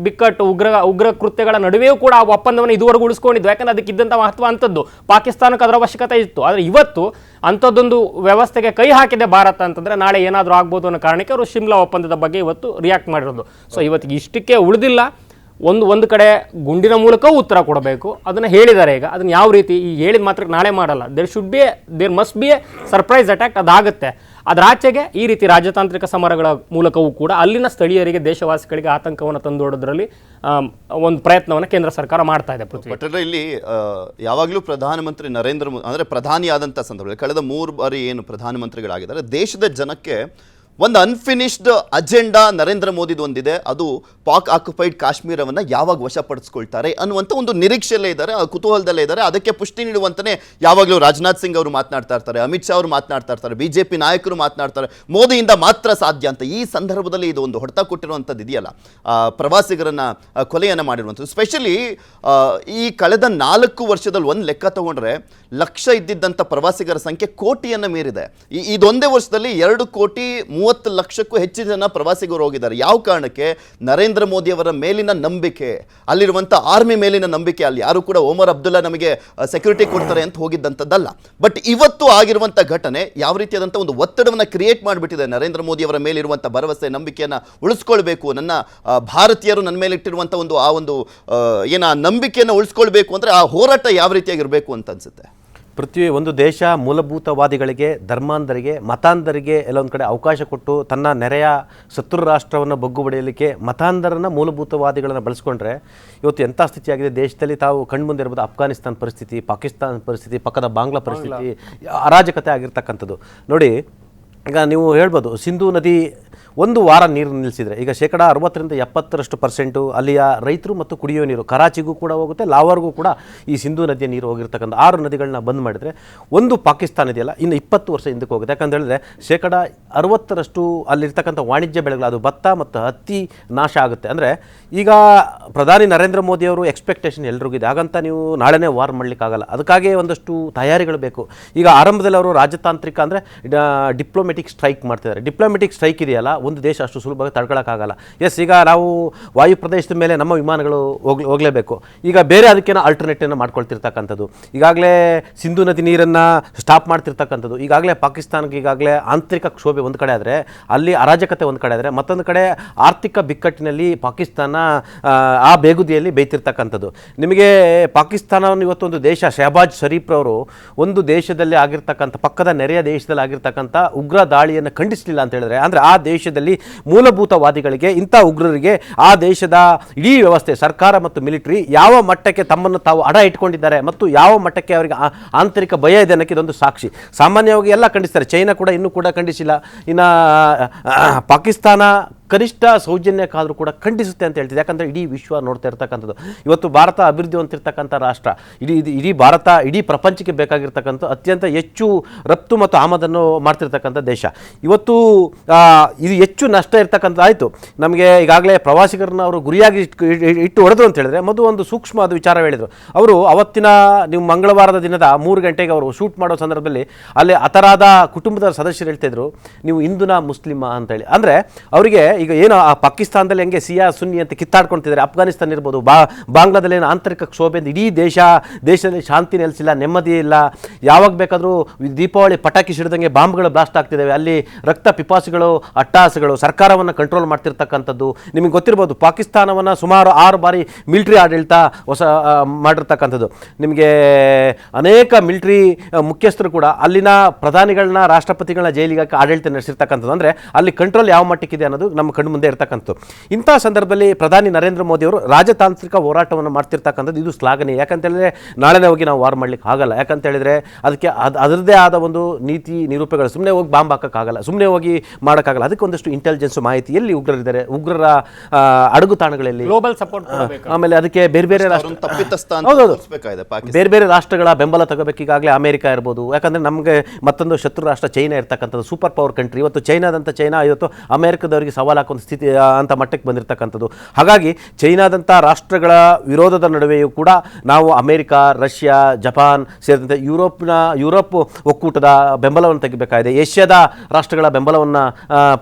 ಬಿಕ್ಕಟ್ಟು, ಉಗ್ರ ಕೃತ್ಯಗಳ ನಡುವೆಯೂ ಕೂಡ ಆ ಒಪ್ಪಂದವನ್ನು ಇದುವರೆಗೂ ಉಳಿಸ್ಕೊಂಡಿದ್ವು. ಯಾಕಂದರೆ ಅದಕ್ಕಿದ್ದಂಥ ಮಹತ್ವ ಅಂಥದ್ದು, ಪಾಕಿಸ್ತಾನಕ್ಕೆ ಅದರ ಅವಶ್ಯಕತೆ ಇತ್ತು. ಆದರೆ ಇವತ್ತು ಅಂಥದ್ದೊಂದು ವ್ಯವಸ್ಥೆಗೆ ಕೈ ಹಾಕಿದೆ ಭಾರತ ಅಂತಂದರೆ ನಾಳೆ ಏನಾದರೂ ಆಗ್ಬೋದು ಅನ್ನೋ ಕಾರಣಕ್ಕೆ ಅವರು ಶಿಮ್ಲಾ ಒಪ್ಪಂದದ ಬಗ್ಗೆ ಇವತ್ತು ರಿಯಾಕ್ಟ್ ಮಾಡಿರೋದು. ಸೊ ಇವತ್ತಿಗೆ ಇಷ್ಟಕ್ಕೆ ಉಳಿದಿಲ್ಲ. ಒಂದು ಕಡೆ ಗುಂಡಿನ ಮೂಲಕವೂ ಉತ್ತರ ಕೊಡಬೇಕು. ಅದನ್ನು ಹೇಳಿದ್ದಾರೆ. ಈಗ ಅದನ್ನು ಯಾವ ರೀತಿ ಈ ಹೇಳಿದ ಮಾತ್ರ ನಾಳೆ ಮಾಡಲ್ಲ. There must be a surprise attack. ಅದಾಗುತ್ತೆ. ಅದರ ಆಚೆಗೆ ಈ ರೀತಿ ರಾಜತಾಂತ್ರಿಕ ಸಮರಗಳ ಮೂಲಕವೂ ಕೂಡ ಅಲ್ಲಿನ ಸ್ಥಳೀಯರಿಗೆ, ದೇಶವಾಸಿಗಳಿಗೆ ಆತಂಕವನ್ನು ತಂದೊಡೋದ್ರಲ್ಲಿ ಒಂದು ಪ್ರಯತ್ನವನ್ನು ಕೇಂದ್ರ ಸರ್ಕಾರ ಮಾಡ್ತಾ ಇದೆ. ಪೃಥ್ವಿ, ಇಲ್ಲಿ ಯಾವಾಗಲೂ ಪ್ರಧಾನಮಂತ್ರಿ ನರೇಂದ್ರ ಮೋದಿ ಅಂದರೆ ಪ್ರಧಾನಿ ಆದಂಥ ಸಂದರ್ಭದಲ್ಲಿ ಕಳೆದ 3 ಬಾರಿ ಏನು ಪ್ರಧಾನಮಂತ್ರಿಗಳಾಗಿದ್ದಾರೆ, ದೇಶದ ಜನಕ್ಕೆ ಒಂದು ಅನ್ಫಿನಿಶ್ಡ್ ಅಜೆಂಡಾ ನರೇಂದ್ರ ಮೋದಿದು ಒಂದಿದೆ. ಅದು ಪಾಕ್ ಆಕ್ಯುಪೈಡ್ ಕಾಶ್ಮೀರವನ್ನು ಯಾವಾಗ ವಶಪಡಿಸ್ಕೊಳ್ತಾರೆ ಅನ್ನುವಂಥ ಒಂದು ನಿರೀಕ್ಷೆಯಲ್ಲೇ ಇದ್ದಾರೆ, ಕುತೂಹಲದಲ್ಲೇ ಇದ್ದಾರೆ. ಅದಕ್ಕೆ ಪುಷ್ಟಿ ನೀಡುವಂತಲೇ ಯಾವಾಗಲೂ ರಾಜನಾಥ್ ಸಿಂಗ್ ಅವರು ಮಾತನಾಡ್ತಾ ಇರ್ತಾರೆ, ಅಮಿತ್ ಶಾ ಅವರು ಮಾತನಾಡ್ತಾ ಇರ್ತಾರೆ, BJP ನಾಯಕರು ಮಾತನಾಡ್ತಾರೆ, ಮೋದಿಯಿಂದ ಮಾತ್ರ ಸಾಧ್ಯ ಅಂತ. ಈ ಸಂದರ್ಭದಲ್ಲಿ ಇದು ಒಂದು ಹೊಡೆತ ಕೊಟ್ಟಿರುವಂಥದ್ದು ಇದೆಯಲ್ಲ, ಪ್ರವಾಸಿಗರನ್ನ ಕೊಲೆಯನ್ನು ಮಾಡಿರುವಂಥದ್ದು. ಸ್ಪೆಷಲಿ ಈ ಕಳೆದ 4 ವರ್ಷದಲ್ಲಿ ಒಂದು ಲೆಕ್ಕ ತಗೊಂಡ್ರೆ ಲಕ್ಷ ಇದ್ದಿದ್ದಂಥ ಪ್ರವಾಸಿಗರ ಸಂಖ್ಯೆ ಕೋಟಿಯನ್ನು ಮೀರಿದೆ. ಇದೊಂದೇ ವರ್ಷದಲ್ಲಿ 2,30,00,000ಕ್ಕೂ ಹೆಚ್ಚು ಜನ ಪ್ರವಾಸಿಗರು ಹೋಗಿದ್ದಾರೆ. ಯಾವ ಕಾರಣಕ್ಕೆ? ನರೇಂದ್ರ ಮೋದಿ ಅವರ ಮೇಲಿನ ನಂಬಿಕೆ, ಅಲ್ಲಿರುವಂಥ ಆರ್ಮಿ ಮೇಲಿನ ನಂಬಿಕೆ. ಅಲ್ಲಿ ಯಾರು ಕೂಡ ಒಮರ್ ಅಬ್ದುಲ್ಲಾ ನಮಗೆ ಸೆಕ್ಯೂರಿಟಿ ಕೊಡ್ತಾರೆ ಅಂತ ಹೋಗಿದ್ದಂಥದ್ದಲ್ಲ. ಬಟ್ ಇವತ್ತು ಆಗಿರುವಂಥ ಘಟನೆ ಯಾವ ರೀತಿಯಾದಂಥ ಒಂದು ಒತ್ತಡವನ್ನು ಕ್ರಿಯೇಟ್ ಮಾಡಿಬಿಟ್ಟಿದೆ. ನರೇಂದ್ರ ಮೋದಿ ಅವರ ಮೇಲಿರುವಂಥ ಭರವಸೆ, ನಂಬಿಕೆಯನ್ನು ಉಳಿಸ್ಕೊಳ್ಬೇಕು, ನನ್ನ ಭಾರತೀಯರು ನನ್ನ ಮೇಲೆ ಇಟ್ಟಿರುವಂಥ ಒಂದು ನಂಬಿಕೆಯನ್ನು ಉಳಿಸ್ಕೊಳ್ಬೇಕು ಅಂದರೆ ಆ ಹೋರಾಟ ಯಾವ ರೀತಿಯಾಗಿರಬೇಕು ಅಂತ ಅನ್ಸುತ್ತೆ. ಪೃಥ್ವಿ, ಒಂದು ದೇಶ ಮೂಲಭೂತವಾದಿಗಳಿಗೆ, ಧರ್ಮಾಂಧರಿಗೆ, ಮತಾಂಧರಿಗೆ ಎಲ್ಲೊಂದು ಕಡೆ ಅವಕಾಶ ಕೊಟ್ಟು ತನ್ನ ನೆರೆಯ ಶತ್ರು ರಾಷ್ಟ್ರವನ್ನು ಬಗ್ಗು ಬಡಿಯಲಿಕ್ಕೆ ಮತಾಂಧರನ್ನ ಮೂಲಭೂತವಾದಿಗಳನ್ನು ಬಳಸ್ಕೊಂಡ್ರೆ ಇವತ್ತು ಎಂಥ ಸ್ಥಿತಿಯಾಗಿದೆ ದೇಶದಲ್ಲಿ. ತಾವು ಕಣ್ಮುಂದೆ ಇರ್ಬೋದು ಅಫ್ಘಾನಿಸ್ತಾನ ಪರಿಸ್ಥಿತಿ, ಪಾಕಿಸ್ತಾನ ಪರಿಸ್ಥಿತಿ, ಪಕ್ಕದ ಬಾಂಗ್ಲಾ ಪರಿಸ್ಥಿತಿ, ಅರಾಜಕತೆ ಆಗಿರ್ತಕ್ಕಂಥದ್ದು ನೋಡಿ. ಈಗ ನೀವು ಹೇಳ್ಬೋದು ಸಿಂಧೂ ನದಿ ಒಂದು ವಾರ ನೀರು ನಿಲ್ಲಿಸಿದರೆ ಈಗ 60-70% ಅಲ್ಲಿಯ ರೈತರು ಮತ್ತು ಕುಡಿಯೋ ನೀರು ಕರಾಚಿಗೂ ಕೂಡ ಹೋಗುತ್ತೆ, ಲಾಹೋರ್ಗೂ ಕೂಡ ಈ ಸಿಂಧೂ ನದಿಯ ನೀರು ಹೋಗಿರ್ತಕ್ಕಂಥ 6 ನದಿಗಳನ್ನ ಬಂದ್ ಮಾಡಿದರೆ ಒಂದು ಪಾಕಿಸ್ತಾನ ಇದೆಯಲ್ಲ ಇನ್ನು 20 ವರ್ಷ ಹಿಂದಕ್ಕೆ ಹೋಗುತ್ತೆ. ಯಾಕಂತ ಹೇಳಿದ್ರೆ 60% ಅಲ್ಲಿರ್ತಕ್ಕಂಥ ವಾಣಿಜ್ಯ ಬೆಳೆಗಳು, ಅದು ಭತ್ತ ಮತ್ತು ಹತ್ತಿ ನಾಶ ಆಗುತ್ತೆ. ಅಂದರೆ ಈಗ ಪ್ರಧಾನಿ ನರೇಂದ್ರ ಮೋದಿ ಅವರು ಎಕ್ಸ್ಪೆಕ್ಟೇಷನ್ ಎಲ್ರಿಗಿದೆ, ಹಾಗಂತ ನೀವು ನಾಳೆನೇ ವಾರ್ ಮಾಡಲಿಕ್ಕಾಗಲ್ಲ. ಅದಕ್ಕಾಗಿ ಒಂದಷ್ಟು ತಯಾರಿಗಳು ಬೇಕು. ಈಗ ಆರಂಭದಲ್ಲಿ ಅವರು ರಾಜತಾಂತ್ರಿಕ ಅಂದರೆ ಡಿಪ್ಲೊಮೆಟಿಕ್ ಸ್ಟ್ರೈಕ್ ಮಾಡ್ತಿದ್ದಾರೆ. ಡಿಪ್ಲೊಮೆಟಿಕ್ ಸ್ಟ್ರೈಕ್ ಇದೆಯಲ್ಲ, ಒಂದು ದೇಶ ಅಷ್ಟು ಸುಲಭವಾಗಿ ತಡ್ಕೊಳ್ಳೋಕ್ಕಾಗಲ್ಲ. ಎಸ್, ಈಗ ನಾವು ವಾಯು ಪ್ರದೇಶದ ಮೇಲೆ ನಮ್ಮ ವಿಮಾನಗಳು ಹೋಗಲೇಬೇಕು. ಈಗ ಬೇರೆ ಅದಕ್ಕೇನೋ ಆಲ್ಟರ್ನೇಟಿವ್ನ ಮಾಡ್ಕೊಳ್ತಿರ್ತಕ್ಕಂಥದ್ದು. ಈಗಾಗಲೇ ಸಿಂಧೂ ನದಿ ನೀರನ್ನು ಸ್ಟಾಪ್ ಮಾಡ್ತಿರ್ತಕ್ಕಂಥದ್ದು. ಈಗಾಗಲೇ ಪಾಕಿಸ್ತಾನಕ್ಕೆ ಈಗಾಗಲೇ ಆಂತರಿಕ ಕ್ಷೋಭೆ ಒಂದು ಕಡೆ ಆದರೆ, ಅಲ್ಲಿ ಅರಾಜಕತೆ ಒಂದು ಕಡೆ ಆದರೆ, ಮತ್ತೊಂದು ಕಡೆ ಆರ್ಥಿಕ ಬಿಕ್ಕಟ್ಟಿನಲ್ಲಿ ಪಾಕಿಸ್ತಾನ ಆ ಬೇಗುದಿಯಲ್ಲಿ ಬೇಯ್ತಿರ್ತಕ್ಕಂಥದ್ದು. ನಿಮಗೆ ಪಾಕಿಸ್ತಾನವನ್ನು ಇವತ್ತೊಂದು ದೇಶ, ಶಹಬಾಜ್ ಶರೀಫ್ರವರು ಒಂದು ದೇಶದಲ್ಲಿ ಆಗಿರ್ತಕ್ಕಂಥ, ಪಕ್ಕದ ನೆರೆಯ ದೇಶದಲ್ಲಿ ಆಗಿರ್ತಕ್ಕಂಥ ಉಗ್ರ ದಾಳಿಯನ್ನು ಖಂಡಿಸಲಿಲ್ಲ ಅಂತ ಹೇಳಿದ್ರೆ, ಅಂದರೆ ಆ ದೇಶದಲ್ಲಿ ಮೂಲಭೂತವಾದಿಗಳಿಗೆ, ಇಂಥ ಉಗ್ರರಿಗೆ ಆ ದೇಶದ ಇಡೀ ವ್ಯವಸ್ಥೆ, ಸರ್ಕಾರ ಮತ್ತು ಮಿಲಿಟರಿ ಯಾವ ಮಟ್ಟಕ್ಕೆ ತಮ್ಮನ್ನು ತಾವು ಅಡ ಇಟ್ಕೊಂಡಿದ್ದಾರೆ ಮತ್ತು ಯಾವ ಮಟ್ಟಕ್ಕೆ ಅವರಿಗೆ ಆಂತರಿಕ ಭಯ ಇದೆ ಅನ್ನೋಕ್ಕೆ ಇದೊಂದು ಸಾಕ್ಷಿ. ಸಾಮಾನ್ಯವಾಗಿ ಎಲ್ಲ ಖಂಡಿಸ್ತಾರೆ, ಚೈನಾ ಕೂಡ ಇನ್ನೂ ಕೂಡ ಖಂಡಿಸಿಲ್ಲ, ಇನ್ನು ಪಾಕಿಸ್ತಾನ ಕನಿಷ್ಠ ಸೌಜನ್ಯಕ್ಕಾದರೂ ಕೂಡ ಖಂಡಿಸುತ್ತೆ ಅಂತ ಹೇಳ್ತಿದೆ. ಯಾಕಂದರೆ ಇಡೀ ವಿಶ್ವ ನೋಡ್ತಾ ಇರ್ತಕ್ಕಂಥದ್ದು. ಇವತ್ತು ಭಾರತ ಅಭಿವೃದ್ಧಿ ಹೊಂದಿರತಕ್ಕಂಥ ರಾಷ್ಟ್ರ, ಇಡೀ ಭಾರತ ಇಡೀ ಪ್ರಪಂಚಕ್ಕೆ ಬೇಕಾಗಿರ್ತಕ್ಕಂಥ ಅತ್ಯಂತ ಹೆಚ್ಚು ರಫ್ತು ಮತ್ತು ಆಮದನ್ನು ಮಾಡ್ತಿರ್ತಕ್ಕಂಥ ದೇಶ. ಇವತ್ತು ಇದು ಹೆಚ್ಚು ನಷ್ಟ ಇರ್ತಕ್ಕಂಥ ಆಯಿತು. ನಮಗೆ ಈಗಾಗಲೇ ಪ್ರವಾಸಿಗರನ್ನ ಅವರು ಗುರಿಯಾಗಿ ಇಟ್ಟು ಹೊಡೆದ್ರು ಅಂತ ಹೇಳಿದ್ರೆ, ಮೊದಲು ಒಂದು ಸೂಕ್ಷ್ಮವಾದ ವಿಚಾರ ಹೇಳಿದರು ಅವರು. ಅವತ್ತಿನ ನೀವು ಮಂಗಳವಾರದ ದಿನದ 3 ಗಂಟೆಗೆ ಅವರು ಶೂಟ್ ಮಾಡೋ ಸಂದರ್ಭದಲ್ಲಿ ಅಲ್ಲಿ ಹತರಾದ ಕುಟುಂಬದ ಸದಸ್ಯರು ಹೇಳ್ತಿದ್ರು, ನೀವು ಹಿಂದೂನಾ ಮುಸ್ಲಿಮಾ ಅಂತೇಳಿ. ಅಂದರೆ ಅವರಿಗೆ ಈಗ ಏನು ಆ ಪಾಕಿಸ್ತಾನದಲ್ಲಿ ಹೆಂಗೆ ಸಿಯಾ ಸುನ್ನಿ ಅಂತ ಕಿತ್ತಾಡ್ಕೊಳ್ತಿದ್ದಾರೆ, ಅಫ್ಘಾನಿಸ್ತಾನ ಇರ್ಬೋದು, ಬಾಂಗ್ಲಾದಲ್ಲಿ ಏನು ಆಂತರಿಕ ಕ್ಷೋಭೆಯಿಂದ ಇಡೀ ದೇಶದಲ್ಲಿ ಶಾಂತಿ ನೆಲೆಸಿಲ್ಲ, ನೆಮ್ಮದಿ ಇಲ್ಲ. ಯಾವಾಗ ಬೇಕಾದರೂ ದೀಪಾವಳಿ ಪಟಾಕಿ ಸಿಡಿದಂಗೆ ಬಾಂಬ್ಗಳು ಬ್ಲಾಸ್ಟ್ ಆಗ್ತಿದ್ದಾವೆ. ಅಲ್ಲಿ ರಕ್ತ ಪಿಪಾಸಿಗಳು, ಅಟ್ಟಹಾಸಗಳು, ಸರ್ಕಾರವನ್ನು ಕಂಟ್ರೋಲ್ ಮಾಡ್ತಿರ್ತಕ್ಕಂಥದ್ದು. ನಿಮಗೆ ಗೊತ್ತಿರ್ಬೋದು, ಪಾಕಿಸ್ತಾನವನ್ನು ಸುಮಾರು 6 ಬಾರಿ ಮಿಲಿಟರಿ ಆಡಳಿತ ಮಾಡಿರ್ತಕ್ಕಂಥದ್ದು. ನಿಮಗೆ ಅನೇಕ ಮಿಲಿಟರಿ ಮುಖ್ಯಸ್ಥರು ಕೂಡ ಅಲ್ಲಿನ ಪ್ರಧಾನಿಗಳನ್ನ, ರಾಷ್ಟ್ರಪತಿಗಳನ್ನ ಜೈಲಿಗೆ ಹಾಕಿ ಆಡಳಿತ ನಡೆಸಿರ್ತಕ್ಕಂಥದ್ದು. ಅಂದರೆ ಅಲ್ಲಿ ಕಂಟ್ರೋಲ್ ಯಾವ ಮಟ್ಟಕ್ಕಿದೆ ಅನ್ನೋದು ನಮ್ಮ ಕಣ್ಣು ಮುಂದೆ ಇರ್ತಕ್ಕಂಥದ್ದು. ಇಂಥ ಸಂದರ್ಭದಲ್ಲಿ ಪ್ರಧಾನಿ ನರೇಂದ್ರ ಮೋದಿ ಅವರು ರಾಜತಾಂತ್ರಿಕ ಹೋರಾಟವನ್ನು ಮಾಡ್ತಿರ್ತಕ್ಕಂಥದ್ದು ಇದು ಶ್ಲಾಘನೀಯ. ಯಾಕಂತ ಹೇಳಿದ್ರೆ ನಾಳೆನೇ ಹೋಗಿ ನಾವು ವಾರ್ ಮಾಡ್ಲಿಕ್ಕೆ ಆಗಲ್ಲ. ಯಾಕಂತ ಹೇಳಿದ್ರೆ ಅದಕ್ಕೆ ಅದರದ್ದೇ ಆದ ಒಂದು ನೀತಿ ನಿರೂಪಣೆಗಳು. ಸುಮ್ಮನೆ ಹೋಗಿ ಬಾಂಬ್ ಹಾಕೋಕ್ಕಾಗಲ್ಲ, ಸುಮ್ಮನೆ ಹೋಗಿ ಮಾಡೋಕ್ಕಾಗಲ್ಲ. ಅದಕ್ಕೆ ಒಂದಷ್ಟು ಇಂಟೆಲಿಜೆನ್ಸ್ ಮಾಹಿತಿ, ಎಲ್ಲಿ ಉಗ್ರರಿದ್ದಾರೆ, ಉಗ್ರರ ಅಡುಗು ತಾಣಗಳಲ್ಲಿ ಗ್ಲೋಬಲ್ ಸಪೋರ್ಟ್, ಆಮೇಲೆ ಅದಕ್ಕೆ ಬೇರೆ ಬೇರೆ ರಾಷ್ಟ್ರಗಳ ಬೆಂಬಲ ತಗೋಬೇಕು. ಈಗಾಗಲೇ ಅಮೆರಿಕ ಇರ್ಬೋದು, ಯಾಕಂದ್ರೆ ನಮಗೆ ಮತ್ತೊಂದು ಶತ್ರು ರಾಷ್ಟ್ರ ಚೈನಾ ಇರ್ತಕ್ಕಂಥದ್ದು, ಸೂಪರ್ ಪವರ್ ಕಂಟ್ರಿ. ಇವತ್ತು ಚೈನಾ ಇವತ್ತು ಅಮೆರಿಕದವರಿಗೆ ಸವಾಲು ಹಾಕುವಂಥ ಸ್ಥಿತಿ ಅಂತ ಮಟ್ಟಕ್ಕೆ ಬಂದಿರತಕ್ಕಂಥದ್ದು. ಹಾಗಾಗಿ ಚೈನಾದಂಥ ರಾಷ್ಟ್ರಗಳ ವಿರೋಧದ ನಡುವೆಯೂ ಕೂಡ ನಾವು ಅಮೆರಿಕ, ರಷ್ಯಾ, ಜಪಾನ್ ಸೇರಿದಂತೆ ಯುರೋಪ್ ಒಕ್ಕೂಟದ ಬೆಂಬಲವನ್ನು ತೆಗಿಬೇಕಾಗಿದೆ, ಏಷ್ಯಾದ ರಾಷ್ಟ್ರಗಳ ಬೆಂಬಲವನ್ನು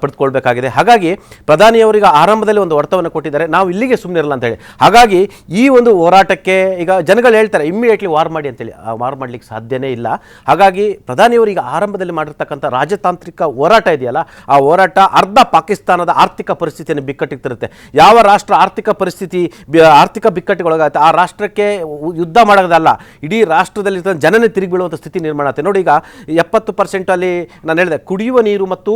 ಪಡೆದುಕೊಳ್ಬೇಕಾಗಿದೆ. ಹಾಗಾಗಿ ಪ್ರಧಾನಿಯವರಿಗೆ ಆರಂಭದಲ್ಲಿ ಒಂದು ಒತ್ತಡವನ್ನು ಕೊಟ್ಟಿದ್ದಾರೆ, ನಾವು ಇಲ್ಲಿಗೆ ಸುಮ್ಮನೆ ಇರಲ್ಲ ಅಂತೇಳಿ. ಹಾಗಾಗಿ ಈ ಒಂದು ಹೋರಾಟಕ್ಕೆ ಈಗ ಜನಗಳು ಹೇಳ್ತಾರೆ ಇಮ್ಮಿಡಿಯೇಟ್ಲಿ ವಾರ್ ಮಾಡಿ ಅಂತೇಳಿ. ಆ ವಾರ್ ಮಾಡಲಿಕ್ಕೆ ಸಾಧ್ಯನೇ ಇಲ್ಲ. ಹಾಗಾಗಿ ಪ್ರಧಾನಿಯವರಿಗೆ ಆರಂಭದಲ್ಲಿ ಮಾಡಿರ್ತಕ್ಕಂಥ ರಾಜತಾಂತ್ರಿಕ ಹೋರಾಟ ಇದೆಯಲ್ಲ, ಆ ಹೋರಾಟ ಅರ್ಧ ಪಾಕಿಸ್ತಾನದ ಆರ್ಥಿಕ ಪರಿಸ್ಥಿತಿಯನ್ನು ಬಿಕ್ಕಟ್ಟಿಗೆ ತರುತ್ತೆ. ಯಾವ ರಾಷ್ಟ್ರ ಆರ್ಥಿಕ ಬಿಕ್ಕಟ್ಟಿಗೊಳಗಾಗುತ್ತೆ ಆ ರಾಷ್ಟ್ರಕ್ಕೆ ಯುದ್ಧ ಮಾಡೋದಲ್ಲ, ಇಡೀ ರಾಷ್ಟ್ರದಲ್ಲಿ ಜನನೇ ತಿರುಗಿ ಬೀಳುವಂಥ ಸ್ಥಿತಿ ನಿರ್ಮಾಣ ಆಗುತ್ತೆ. ನೋಡಿ, ಈಗ 70% ಅಲ್ಲಿ ನಾನು ಹೇಳಿದೆ ಕುಡಿಯುವ ನೀರು ಮತ್ತು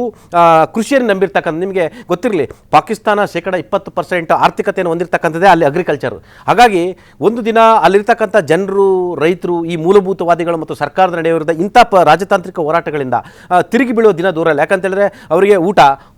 ಕೃಷಿಯನ್ನು ನಂಬಿರ್ತಕ್ಕಂಥ, ನಿಮಗೆ ಗೊತ್ತಿರಲಿ ಪಾಕಿಸ್ತಾನ 20% ಆರ್ಥಿಕತೆಯನ್ನು ಹೊಂದಿರತಕ್ಕಂಥದ್ದೇ ಅಲ್ಲಿ ಅಗ್ರಿಕಲ್ಚರ್. ಹಾಗಾಗಿ ಒಂದು ದಿನ ಅಲ್ಲಿರ್ತಕ್ಕಂಥ ಜನರು, ರೈತರು, ಈ ಮೂಲಭೂತವಾದಿಗಳು ಮತ್ತು ಸರ್ಕಾರದ ನಡೆಯುವ ಇಂಥ ರಾಜತಾಂತ್ರಿಕ ಹೋರಾಟಗಳಿಂದ ತಿರುಗಿ ಬೀಳುವ ದಿನ ದೂರ ಇಲ್ಲ. ಯಾಕಂತೇಳಿದ್ರೆ ಅವರಿಗೆ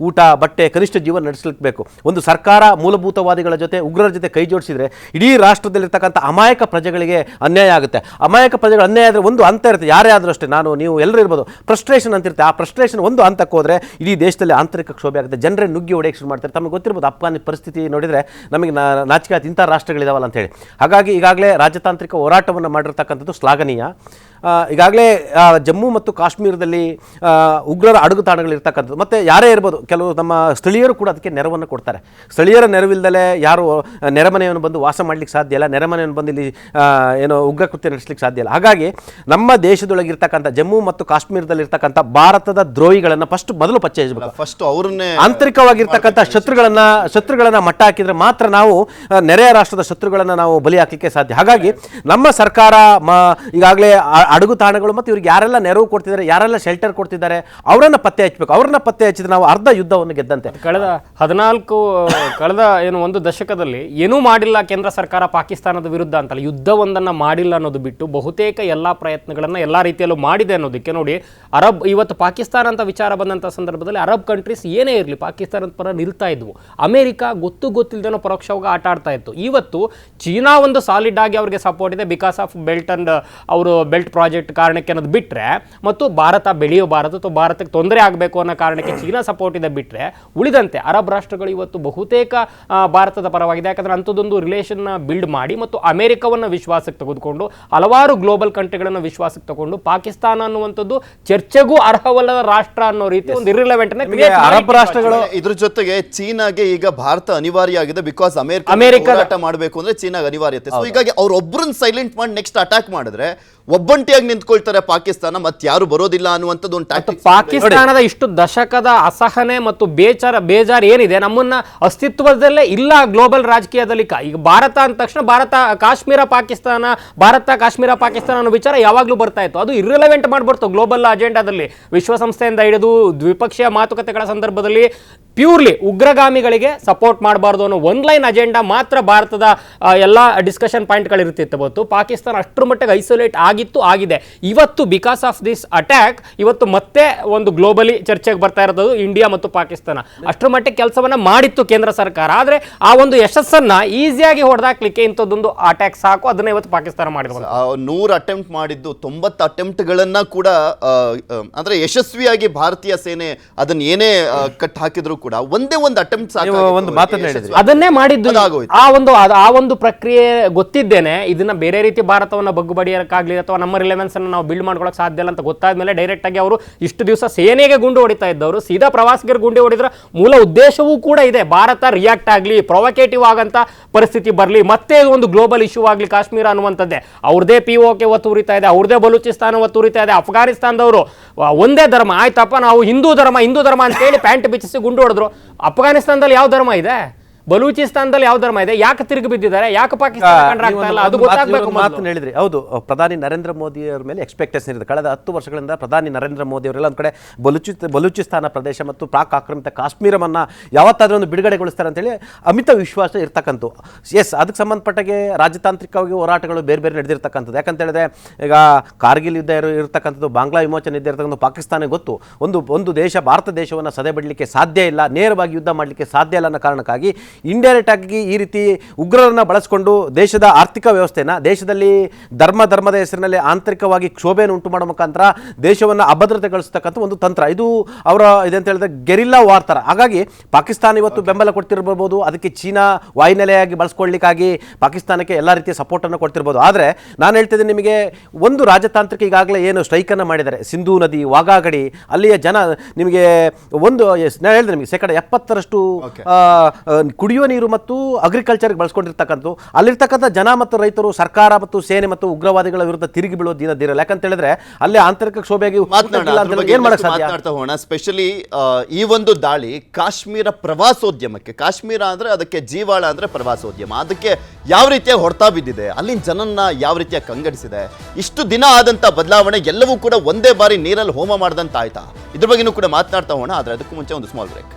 ಊಟ ಬಟ್ಟೆ ಕನಿಷ್ಠ ಜೀವನ ನಡೆಸಲಿಕ್ಕೆ ಬೇಕು. ಒಂದು ಸರ್ಕಾರ ಮೂಲಭೂತವಾದಿಗಳ ಜೊತೆ ಉಗ್ರರ ಜೊತೆ ಕೈ ಜೋಡಿಸಿದ್ರೆ ಇಡೀ ರಾಷ್ಟ್ರದಲ್ಲಿರ್ತಕ್ಕಂಥ ಅಮಾಯಕ ಪ್ರಜೆಗಳಿಗೆ ಅನ್ಯಾಯ ಆಗುತ್ತೆ. ಅಮಾಯಕ ಪ್ರಜೆಗಳು ಅನ್ಯಾಯ ಆದರೆ ಒಂದು ಹಂತ ಇರುತ್ತೆ, ಯಾರೇ ಆದರೂ ಅಷ್ಟೇ, ನೀವು ಎಲ್ಲರೂ ಇರ್ಬೋದು, ಫ್ರಸ್ಟ್ರೇಷನ್ ಅಂತಿರುತ್ತೆ. ಆ ಫ್ರಸ್ಟ್ರೇಷನ್ ಒಂದು ಹಂತಕ್ಕೆ ಹೋದರೆ ಇಡೀ ದೇಶದಲ್ಲಿ ಆಂತರಿಕ ಕ್ಷೋಭೆ ಆಗುತ್ತೆ, ಜನರೇ ನುಗ್ಗಿ ಹೊಡೆಯಕ್ಕೆ ಶುರು ಮಾಡ್ತಾರೆ. ತಮಗೆ ಗೊತ್ತಿರ್ಬೋದು ಅಫ್ಘಾನಿ ಪರಿಸ್ಥಿತಿ ನೋಡಿದರೆ ನಮಗೆ ನಾಚಿಕೆ ಆಗುತ್ತೆ, ಇಂಥ ರಾಷ್ಟ್ರಗಳಿದಾವಲ್ಲ ಅಂತೇಳಿ. ಹಾಗಾಗಿ ಈಗಾಗಲೇ ರಾಜತಾಂತ್ರಿಕ ಹೋರಾಟವನ್ನು ಮಾಡಿರ್ತಕ್ಕಂಥದ್ದು ಶ್ಲಾಘನೀಯ. ಈಗಾಗಲೇ ಜಮ್ಮು ಮತ್ತು ಕಾಶ್ಮೀರದಲ್ಲಿ ಉಗ್ರರ ಅಡಗುತಾಣಗಳಿರ್ತಕ್ಕಂಥದ್ದು, ಮತ್ತು ಯಾರೇ ಇರ್ಬೋದು, ಕೆಲವು ನಮ್ಮ ಸ್ಥಳೀಯರು ಕೂಡ ಅದಕ್ಕೆ ನೆರವನ್ನು ಕೊಡ್ತಾರೆ. ಸ್ಥಳೀಯರ ನೆರವಿಲ್ಲದಲೇ ಯಾರು ನೆರೆಮನೆಯನ್ನು ಬಂದು ವಾಸ ಮಾಡಲಿಕ್ಕೆ ಸಾಧ್ಯ ಇಲ್ಲ, ನೆರೆಮನೆಯನ್ನು ಬಂದು ಇಲ್ಲಿ ಉಗ್ರ ಕೃತ್ಯ ನಡೆಸಲಿಕ್ಕೆ ಸಾಧ್ಯ ಇಲ್ಲ. ಹಾಗಾಗಿ ನಮ್ಮ ದೇಶದೊಳಗಿರ್ತಕ್ಕಂಥ ಜಮ್ಮು ಮತ್ತು ಕಾಶ್ಮೀರದಲ್ಲಿರ್ತಕ್ಕಂಥ ಭಾರತದ ದ್ರೋಹಿಗಳನ್ನು ಮೊದಲು ಪತ್ತೆ ಹಚ್ಚಬೇಕು. ಫಸ್ಟ್ ಅವ್ರನ್ನೇ ಆಂತರಿಕವಾಗಿರ್ತಕ್ಕಂಥ ಶತ್ರುಗಳನ್ನ ಮಟ್ಟ ಹಾಕಿದ್ರೆ ಮಾತ್ರ ನಾವು ನೆರೆಯ ರಾಷ್ಟ್ರದ ಶತ್ರುಗಳನ್ನು ನಾವು ಬಲಿ ಹಾಕಲಿಕ್ಕೆ ಸಾಧ್ಯ. ಹಾಗಾಗಿ ನಮ್ಮ ಸರ್ಕಾರ ಈಗಾಗಲೇ ಅಡಗು ತಾಣಗಳು ಮತ್ತು ಇವ್ರಿಗೆ ಯಾರೆಲ್ಲ ನೆರವು ಕೊಡ್ತಿದ್ದಾರೆ, ಯಾರೆಲ್ಲ ಶೆಲ್ಟರ್ ಕೊಡ್ತಿದ್ದಾರೆ ಅವರನ್ನ ಪತ್ತೆ ಹಚ್ಚಬೇಕು. ಅವರನ್ನ ಪತ್ತೆ ಹಚ್ಚಿದ್ರೆ ನಾವು ಅರ್ಧ ಯುದ್ಧವನ್ನು ಗೆದ್ದಂತೆ. ಕಳೆದ ಒಂದು ದಶಕದಲ್ಲಿ ಏನೂ ಮಾಡಿಲ್ಲ ಕೇಂದ್ರ ಸರ್ಕಾರ ಪಾಕಿಸ್ತಾನದ ವಿರುದ್ಧ ಅಂತಲ್ಲ, ಯುದ್ಧವೊಂದನ್ನು ಮಾಡಿಲ್ಲ ಅನ್ನೋದು ಬಿಟ್ಟು ಬಹುತೇಕ ಎಲ್ಲ ಪ್ರಯತ್ನಗಳನ್ನು ಎಲ್ಲ ರೀತಿಯಲ್ಲೂ ಮಾಡಿದೆ ಅನ್ನೋದಕ್ಕೆ ನೋಡಿ, ಇವತ್ತು ಪಾಕಿಸ್ತಾನ ಅಂತ ವಿಚಾರ ಬಂದಂಥ ಸಂದರ್ಭದಲ್ಲಿ ಅರಬ್ ಕಂಟ್ರೀಸ್ ಏನೇ ಇರಲಿ ಪಾಕಿಸ್ತಾನದ ಪರ ನಿಲ್ತಾ ಇದ್ವು. ಅಮೆರಿಕ ಗೊತ್ತಿಲ್ಲದೇನೋ ಪರೋಕ್ಷವಾಗಿ ಆಟ ಆಡ್ತಾ ಇತ್ತು. ಇವತ್ತು ಚೀನಾ ಒಂದು ಸಾಲಿಡ್ ಆಗಿ ಅವರಿಗೆ ಸಪೋರ್ಟ್ ಇದೆ ಬಿಕಾಸ್ ಆಫ್ ಬೆಲ್ಟ್ ಅಂಡ್ ಅವರು ಬೆಲ್ಟ್ ಪ್ರಾಜೆಕ್ಟ್ ಕಾರಣಕ್ಕೆ ಅನ್ನೋದು ಬಿಟ್ಟರೆ, ಮತ್ತು ಭಾರತ ಬೆಳೆಯಬಾರದು ಅಥವಾ ಭಾರತಕ್ಕೆ ತೊಂದರೆ ಆಗಬೇಕು ಅನ್ನೋ ಕಾರಣಕ್ಕೆ ಚೀನಾ ಸಪೋರ್ಟ್ ಇದೆ ಬಿಟ್ಟರೆ, ಉಳಿದಂತೆ ಅರಬ್ ರಾಷ್ಟ್ರಗಳು ಇವತ್ತು ಬಹುತೇಕ ಭಾರತದ ಪರವಾಗಿದೆ. ಯಾಕಂದರೆ ಅಂಥದ್ದೊಂದು ರಿಲೇಷನ್ನ ಬಿಲ್ಡ್ ಮಾಡಿ ಮತ್ತು ಅಮೆರಿಕವನ್ನು ವಿಶ್ವಾಸಕ್ಕೆ ತೆಗೆದುಕೊಂಡು ಹಲವಾರು ಗ್ಲೋಬಲ್ ಕಂಟ್ರಿಗಳನ್ನು ವಿಶ್ವಾಸಕ್ಕೆ ತಗೊಂಡು ಪಾಕಿಸ್ತಾನ ಅನ್ನುವಂಥದ್ದು ಚರ್ಚೆಗೂ ಅರ್ಹವಲ್ಲದ ರಾಷ್ಟ್ರ ಅನ್ನೋ ರೀತಿ ಒಂದು ಇರ್ರಿಲೆವೆಂಟ್ ಅರಬ್ ರಾಷ್ಟ್ರಗಳು. ಇದ್ರ ಜೊತೆಗೆ ಚೀನಾಗೆ ಈಗ ಭಾರತ ಅನಿವಾರ್ಯ ಆಗಿದೆ, ಬಿಕಾಸ್ ಅಮೆರಿಕ ಹೋರಾಟ ಮಾಡಬೇಕು ಅಂದ್ರೆ ಚೀನಾಗೆ ಅನಿವಾರ್ಯತೆ. ಸೊ ಹೀಗಾಗಿ ಅವ್ರು ಒಬ್ಬರನ್ನ ಸೈಲೆಂಟ್ ಮಾಡಿ ನೆಕ್ಸ್ಟ್ ಅಟ್ಯಾಕ್ ಮಾಡಿದ್ರೆ ಒಬ್ಬಂಟಿಯಾಗಿ ನಿಂತ್ಕೊಳ್ತಾರೆ ಪಾಕಿಸ್ತಾನ, ಮತ್ತೆ ಯಾರು ಬರೋದಿಲ್ಲ ಅನ್ನುವಂಥದ್ದು ಒಂದು ಟ್ಯಾಕ್ಟಿಕ್ಸ್. ಪಾಕಿಸ್ತಾನದ ಇಷ್ಟು ದಶಕದ ಅಸಹನೆ ಮತ್ತು ಬೇಜಾರು ಏನಿದೆ, ನಮ್ಮನ್ನ ಅಸ್ತಿತ್ವದಲ್ಲೇ ಇಲ್ಲ ಗ್ಲೋಬಲ್ ರಾಜಕೀಯದಲ್ಲಿ. ಈಗ ಭಾರತ ಅಂದ ತಕ್ಷಣ ಭಾರತ ಕಾಶ್ಮೀರ ಪಾಕಿಸ್ತಾನ ಅನ್ನೋ ವಿಚಾರ ಯಾವಾಗಲೂ ಬರ್ತಾ ಇತ್ತು. ಅದು ಇರ್ರಿಲೆವೆಂಟ್ ಮಾಡ್ಬಿಡ್ತು ಗ್ಲೋಬಲ್ ಅಜೆಂಡಾದಲ್ಲಿ. ವಿಶ್ವಸಂಸ್ಥೆಯಿಂದ ಹಿಡಿದು ದ್ವಿಪಕ್ಷೀಯ ಮಾತುಕತೆಗಳ ಸಂದರ್ಭದಲ್ಲಿ ಪ್ಯೂರ್ಲಿ ಉಗ್ರಗಾಮಿಗಳಿಗೆ ಸಪೋರ್ಟ್ ಮಾಡಬಾರ್ದು ಅನ್ನೋ ಒನ್ ಲೈನ್ ಅಜೆಂಡಾ ಮಾತ್ರ ಭಾರತದ ಎಲ್ಲ ಡಿಸ್ಕಷನ್ ಪಾಯಿಂಟ್ಗಳಿರ್ತಿತ್ತು. ಹೊತ್ತು ಪಾಕಿಸ್ತಾನ ಅಷ್ಟರ ಮಟ್ಟಿಗೆ ಐಸೋಲೇಟ್ ಆಗಿದೆ. ಇವತ್ತು ಬಿಕಾಸ್ ಆಫ್ ದಿಸ್ ಅಟ್ಯಾಕ್ ಇವತ್ತು ಮತ್ತೆ ಒಂದು ಗ್ಲೋಬಲಿ ಚರ್ಚೆಗೆ ಬರ್ತಾ ಇರೋದು ಇಂಡಿಯಾ ಮತ್ತು ಪಾಕಿಸ್ತಾನ. ಅಷ್ಟರ ಮಟ್ಟಿಗೆ ಕೆಲಸವನ್ನ ಮಾಡಿತ್ತು ಕೇಂದ್ರ ಸರ್ಕಾರ. ಆದರೆ ಆ ಒಂದು ಯಶಸ್ಸನ್ನ ಈಸಿಯಾಗಿ ಹೊಡೆದಾಕ್ಲಿಕ್ಕೆ ಇಂಥದ್ದೊಂದು ಅಟ್ಯಾಕ್ ಸಾಕು. ಅದನ್ನ ಇವತ್ತು ಪಾಕಿಸ್ತಾನ ಮಾಡಿರ್ಬೋದು. 100 ಅಟೆಂಪ್ಟ್ ಮಾಡಿದ್ದು 90 ಅಟೆಂಪ್ಟ್ಗಳನ್ನ ಕೂಡ ಅಂದ್ರೆ ಯಶಸ್ವಿಯಾಗಿ ಭಾರತೀಯ ಸೇನೆ ಅದನ್ನ ಏನೇ ಕಟ್ ಹಾಕಿದ್ರು ಕೂಡ ಒಂದೇ ಒಂದು ಅಟೆಂಪ್ಟ್ ಸಾಕು. ಒಂದು ಮಾತನ್ನ ಹೇಳಿದ್ರಿ, ಅದನ್ನೇ ಮಾಡಿದ್ದು. ಆ ಒಂದು ಪ್ರಕ್ರಿಯೆ ಗೊತ್ತಿದ್ದೇನೆ ಇದನ್ನ ಬೇರೆ ರೀತಿ ಭಾರತವನ್ನ ಬಗ್ಗುಬಡಿಯಕ್ಕಾಗ್ಲಿ ಅಥವಾ ನಮ್ಮ ರಿಲೆವೆನ್ಸ್ ಅನ್ನು ನಾವು ಬಿಲ್ಡ್ ಮಾಡ್ಕೊಳಕ್ ಸಾಧ್ಯ ಇಲ್ಲ ಅಂತ ಗೊತ್ತಾದ್ಮೇಲೆ ಡೈರೆಕ್ಟ್ ಆಗಿ ಅವರು ಇಷ್ಟು ದಿವಸ ಸೇನೆಗೆ ಗುಂಡು ಹೊಡಿತಾ ಇದ್ದವರು ಸೀದಾ ಪ್ರವಾಸಿಗರು ಗುಂಡು ಹೊಡಿದ್ರ ಮೂಲ ಉದ್ದೇಶವೂ ಕೂಡ ಇದೆ, ಭಾರತ ರಿಯಾಕ್ಟ್ ಆಗ್ಲಿ, ಪ್ರೊವೊಕೇಟಿವ್ ಆಗಂತ ಪರಿಸ್ಥಿತಿ ಬರಲಿ, ಮತ್ತೆ ಒಂದು ಗ್ಲೋಬಲ್ ಇಶ್ಯೂ ಆಗಲಿ ಕಾಶ್ಮೀರ ಅನ್ನುವಂಥದ್ದೇ. ಅವ್ರದೇ POK ಒತ್ತು ಉರಿತಾ ಇದೆ, ಅವ್ರದೇ ಬಲೂಚಿಸ್ತಾನ ಒತ್ತು ಉರಿತಾ ಇದೆ. ಅಫ್ಘಾನಿಸ್ತಾನದವರು ಒಂದೇ ಧರ್ಮ ಆಯ್ತಪ್ಪ, ನಾವು ಹಿಂದೂ ಧರ್ಮ ಅಂತ ಹೇಳಿ ಪ್ಯಾಂಟ್ ಬಿಚ್ಚಿಸಿ ಗುಂಡು ಹೊಡೆದ್ರು. ಅಫ್ಘಾನಿಸ್ತಾನದಲ್ಲಿ ಯಾವ ಧರ್ಮ ಇದೆ, ಬಲೂಚಿಸ್ತಾನದಲ್ಲಿ ಯಾವ ಧರ್ಮ ಇದೆ, ಯಾಕೆ ತಿರುಗಿ ಬಿದ್ದಿದ್ದಾರೆ, ಯಾಕೆ ಪಾಕಿಸ್ತಾನ ಅದು ಗೊತ್ತಾಗಬೇಕು. ಮಾತನ್ನು ಹೇಳಿದ್ರಿ. ಹೌದು, ಪ್ರಧಾನಿ ನರೇಂದ್ರ ಮೋದಿ ಅವರ ಮೇಲೆ ಎಕ್ಸ್ಪೆಕ್ಟೇಷನ್ ಇದೆ. ಕಳೆದ 10 ವರ್ಷಗಳಿಂದ ಪ್ರಧಾನಿ ನರೇಂದ್ರ ಮೋದಿ ಅವರೆಲ್ಲ ಒಂದು ಕಡೆ ಬಲೂಚಿಸ್ತಾನ ಪ್ರದೇಶ ಮತ್ತು ಪಾಕ್ ಆಕ್ರಮಿತ ಕಾಶ್ಮೀರವನ್ನು ಯಾವತ್ತಾದ್ರೂ ಒಂದು ಬಿಡುಗಡೆಗೊಳಿಸ್ತಾರೆ ಅಂತೇಳಿ ಅಮಿತ ವಿಶ್ವಾಸ ಇರ್ತಕ್ಕಂಥ. ಎಸ್, ಅದಕ್ಕೆ ಸಂಬಂಧಪಟ್ಟಾಗೆ ರಾಜತಾಂತ್ರಿಕವಾಗಿ ಹೋರಾಟಗಳು ಬೇರೆ ನಡೆದಿರ್ತಕ್ಕಂಥದ್ದು. ಯಾಕಂತ ಹೇಳಿದ್ರೆ ಈಗ ಕಾರ್ಗಿಲ್ ಯುದ್ಧ ಇರತಕ್ಕಂಥದ್ದು, ಬಾಂಗ್ಲಾ ವಿಮೋಚನೆ ಯುದ್ಧ ಇರತಕ್ಕಂಥ ಪಾಕಿಸ್ತಾನ ಗೊತ್ತು. ಒಂದು ದೇಶ ಭಾರತ ದೇಶವನ್ನು ಸದೆ ಬಡಲಿಕ್ಕೆ ಸಾಧ್ಯ ಇಲ್ಲ, ನೇರವಾಗಿ ಯುದ್ಧ ಮಾಡಲಿಕ್ಕೆ ಸಾಧ್ಯ ಇಲ್ಲ ಅನ್ನೋ ಕಾರಣಕ್ಕಾಗಿ ಇಂಡೈರೆಕ್ಟ್ ಆಗಿ ಈ ರೀತಿ ಉಗ್ರರನ್ನ ಬಳಸಿಕೊಂಡು ದೇಶದ ಆರ್ಥಿಕ ವ್ಯವಸ್ಥೆನ, ದೇಶದಲ್ಲಿ ಧರ್ಮದ ಹೆಸರಿನಲ್ಲಿ ಆಂತರಿಕವಾಗಿ ಕ್ಷೋಭೆಯನ್ನು ಉಂಟು ಮಾಡೋ ಮುಖಾಂತರ ದೇಶವನ್ನು ಅಭದ್ರತೆಗೊಳಿಸ್ತಕ್ಕಂಥ ಒಂದು ತಂತ್ರ ಇದು. ಅವರ ಇದಂತ ಹೇಳಿದ್ರೆ ಗೆರಿಲ್ಲಾ ವಾರ್ ಥರ. ಹಾಗಾಗಿ ಪಾಕಿಸ್ತಾನ ಇವತ್ತು ಬೆಂಬಲ ಕೊಡ್ತಿರ್ಬೋದು, ಅದಕ್ಕೆ ಚೀನಾ ವಾಯುನೆಲೆಯಾಗಿ ಬಳಸ್ಕೊಳ್ಳಿಕ್ಕಾಗಿ ಪಾಕಿಸ್ತಾನಕ್ಕೆ ಎಲ್ಲ ರೀತಿಯ ಸಪೋರ್ಟನ್ನು ಕೊಡ್ತಿರ್ಬೋದು. ಆದರೆ ನಾನು ಹೇಳ್ತಿದ್ದೀನಿ ನಿಮಗೆ, ಒಂದು ರಾಜತಾಂತ್ರಿಕ ಈಗಾಗಲೇ ಏನು ಸ್ಟ್ರೈಕನ್ನು ಮಾಡಿದ್ದಾರೆ, ಸಿಂಧೂ ನದಿ, ವಾಘಾ ಗಡಿ, ಅಲ್ಲಿಯ ಜನ ನಿಮಗೆ ನಾನು ಹೇಳಿದೆ ನಿಮಗೆ 70% ಕುಡಿಯುವ ನೀರು ಮತ್ತು ಅಗ್ರಿಕಲ್ಚರ್ಗೆ ಬಳಸ್ಕೊಂಡಿರ್ತಕ್ಕಂಥ ಅಲ್ಲಿರ್ತಕ್ಕಂಥ ಜನ ಮತ್ತು ರೈತರು ಸರ್ಕಾರ ಮತ್ತು ಸೇನೆ ಮತ್ತು ಉಗ್ರವಾದಿಗಳ ವಿರುದ್ಧ ತಿರುಗಿ ಬೀಳೋ ದಿನದಿರಲ್ಲ. ಯಾಕಂತ ಹೇಳಿದ್ರೆ ಅಲ್ಲಿ ಆಂತರಿಕ ಕ್ಷೋಭೆಯಾಗಿ ಏನ್ ಮಾಡಕ್ ಸಾಧ್ಯ? ಮಾತನಾಡ್ತಾ ಹೋಗೋಣ. ಸ್ಪೆಷಲಿ ಈ ಒಂದು ದಾಳಿ ಕಾಶ್ಮೀರ ಪ್ರವಾಸೋದ್ಯಮಕ್ಕೆ, ಕಾಶ್ಮೀರ ಅಂದ್ರೆ ಅದಕ್ಕೆ ಜೀವಾಳ ಅಂದ್ರೆ ಪ್ರವಾಸೋದ್ಯಮ, ಅದಕ್ಕೆ ಯಾವ ರೀತಿಯ ಹೊಡೆತ ಬಿದ್ದಿದೆ, ಅಲ್ಲಿನ ಜನನ್ನ ಯಾವ ರೀತಿಯ ಕಂಗಡಿಸಿದೆ, ಇಷ್ಟು ದಿನ ಆದಂತ ಬದಲಾವಣೆ ಎಲ್ಲವೂ ಕೂಡ ಒಂದೇ ಬಾರಿ ನೀರಲ್ಲಿ ಹೋಮ ಮಾಡ್ದಂತ ಆಯ್ತಾ? ಇದ್ರ ಬಗ್ಗೆನೂ ಕೂಡ ಮಾತನಾಡ್ತಾ ಹೋಗೋಣ. ಆದ್ರೆ ಅದಕ್ಕೂ ಮುಂಚೆ ಒಂದು ಸ್ಮಾಲ್ ಬ್ರೇಕ್.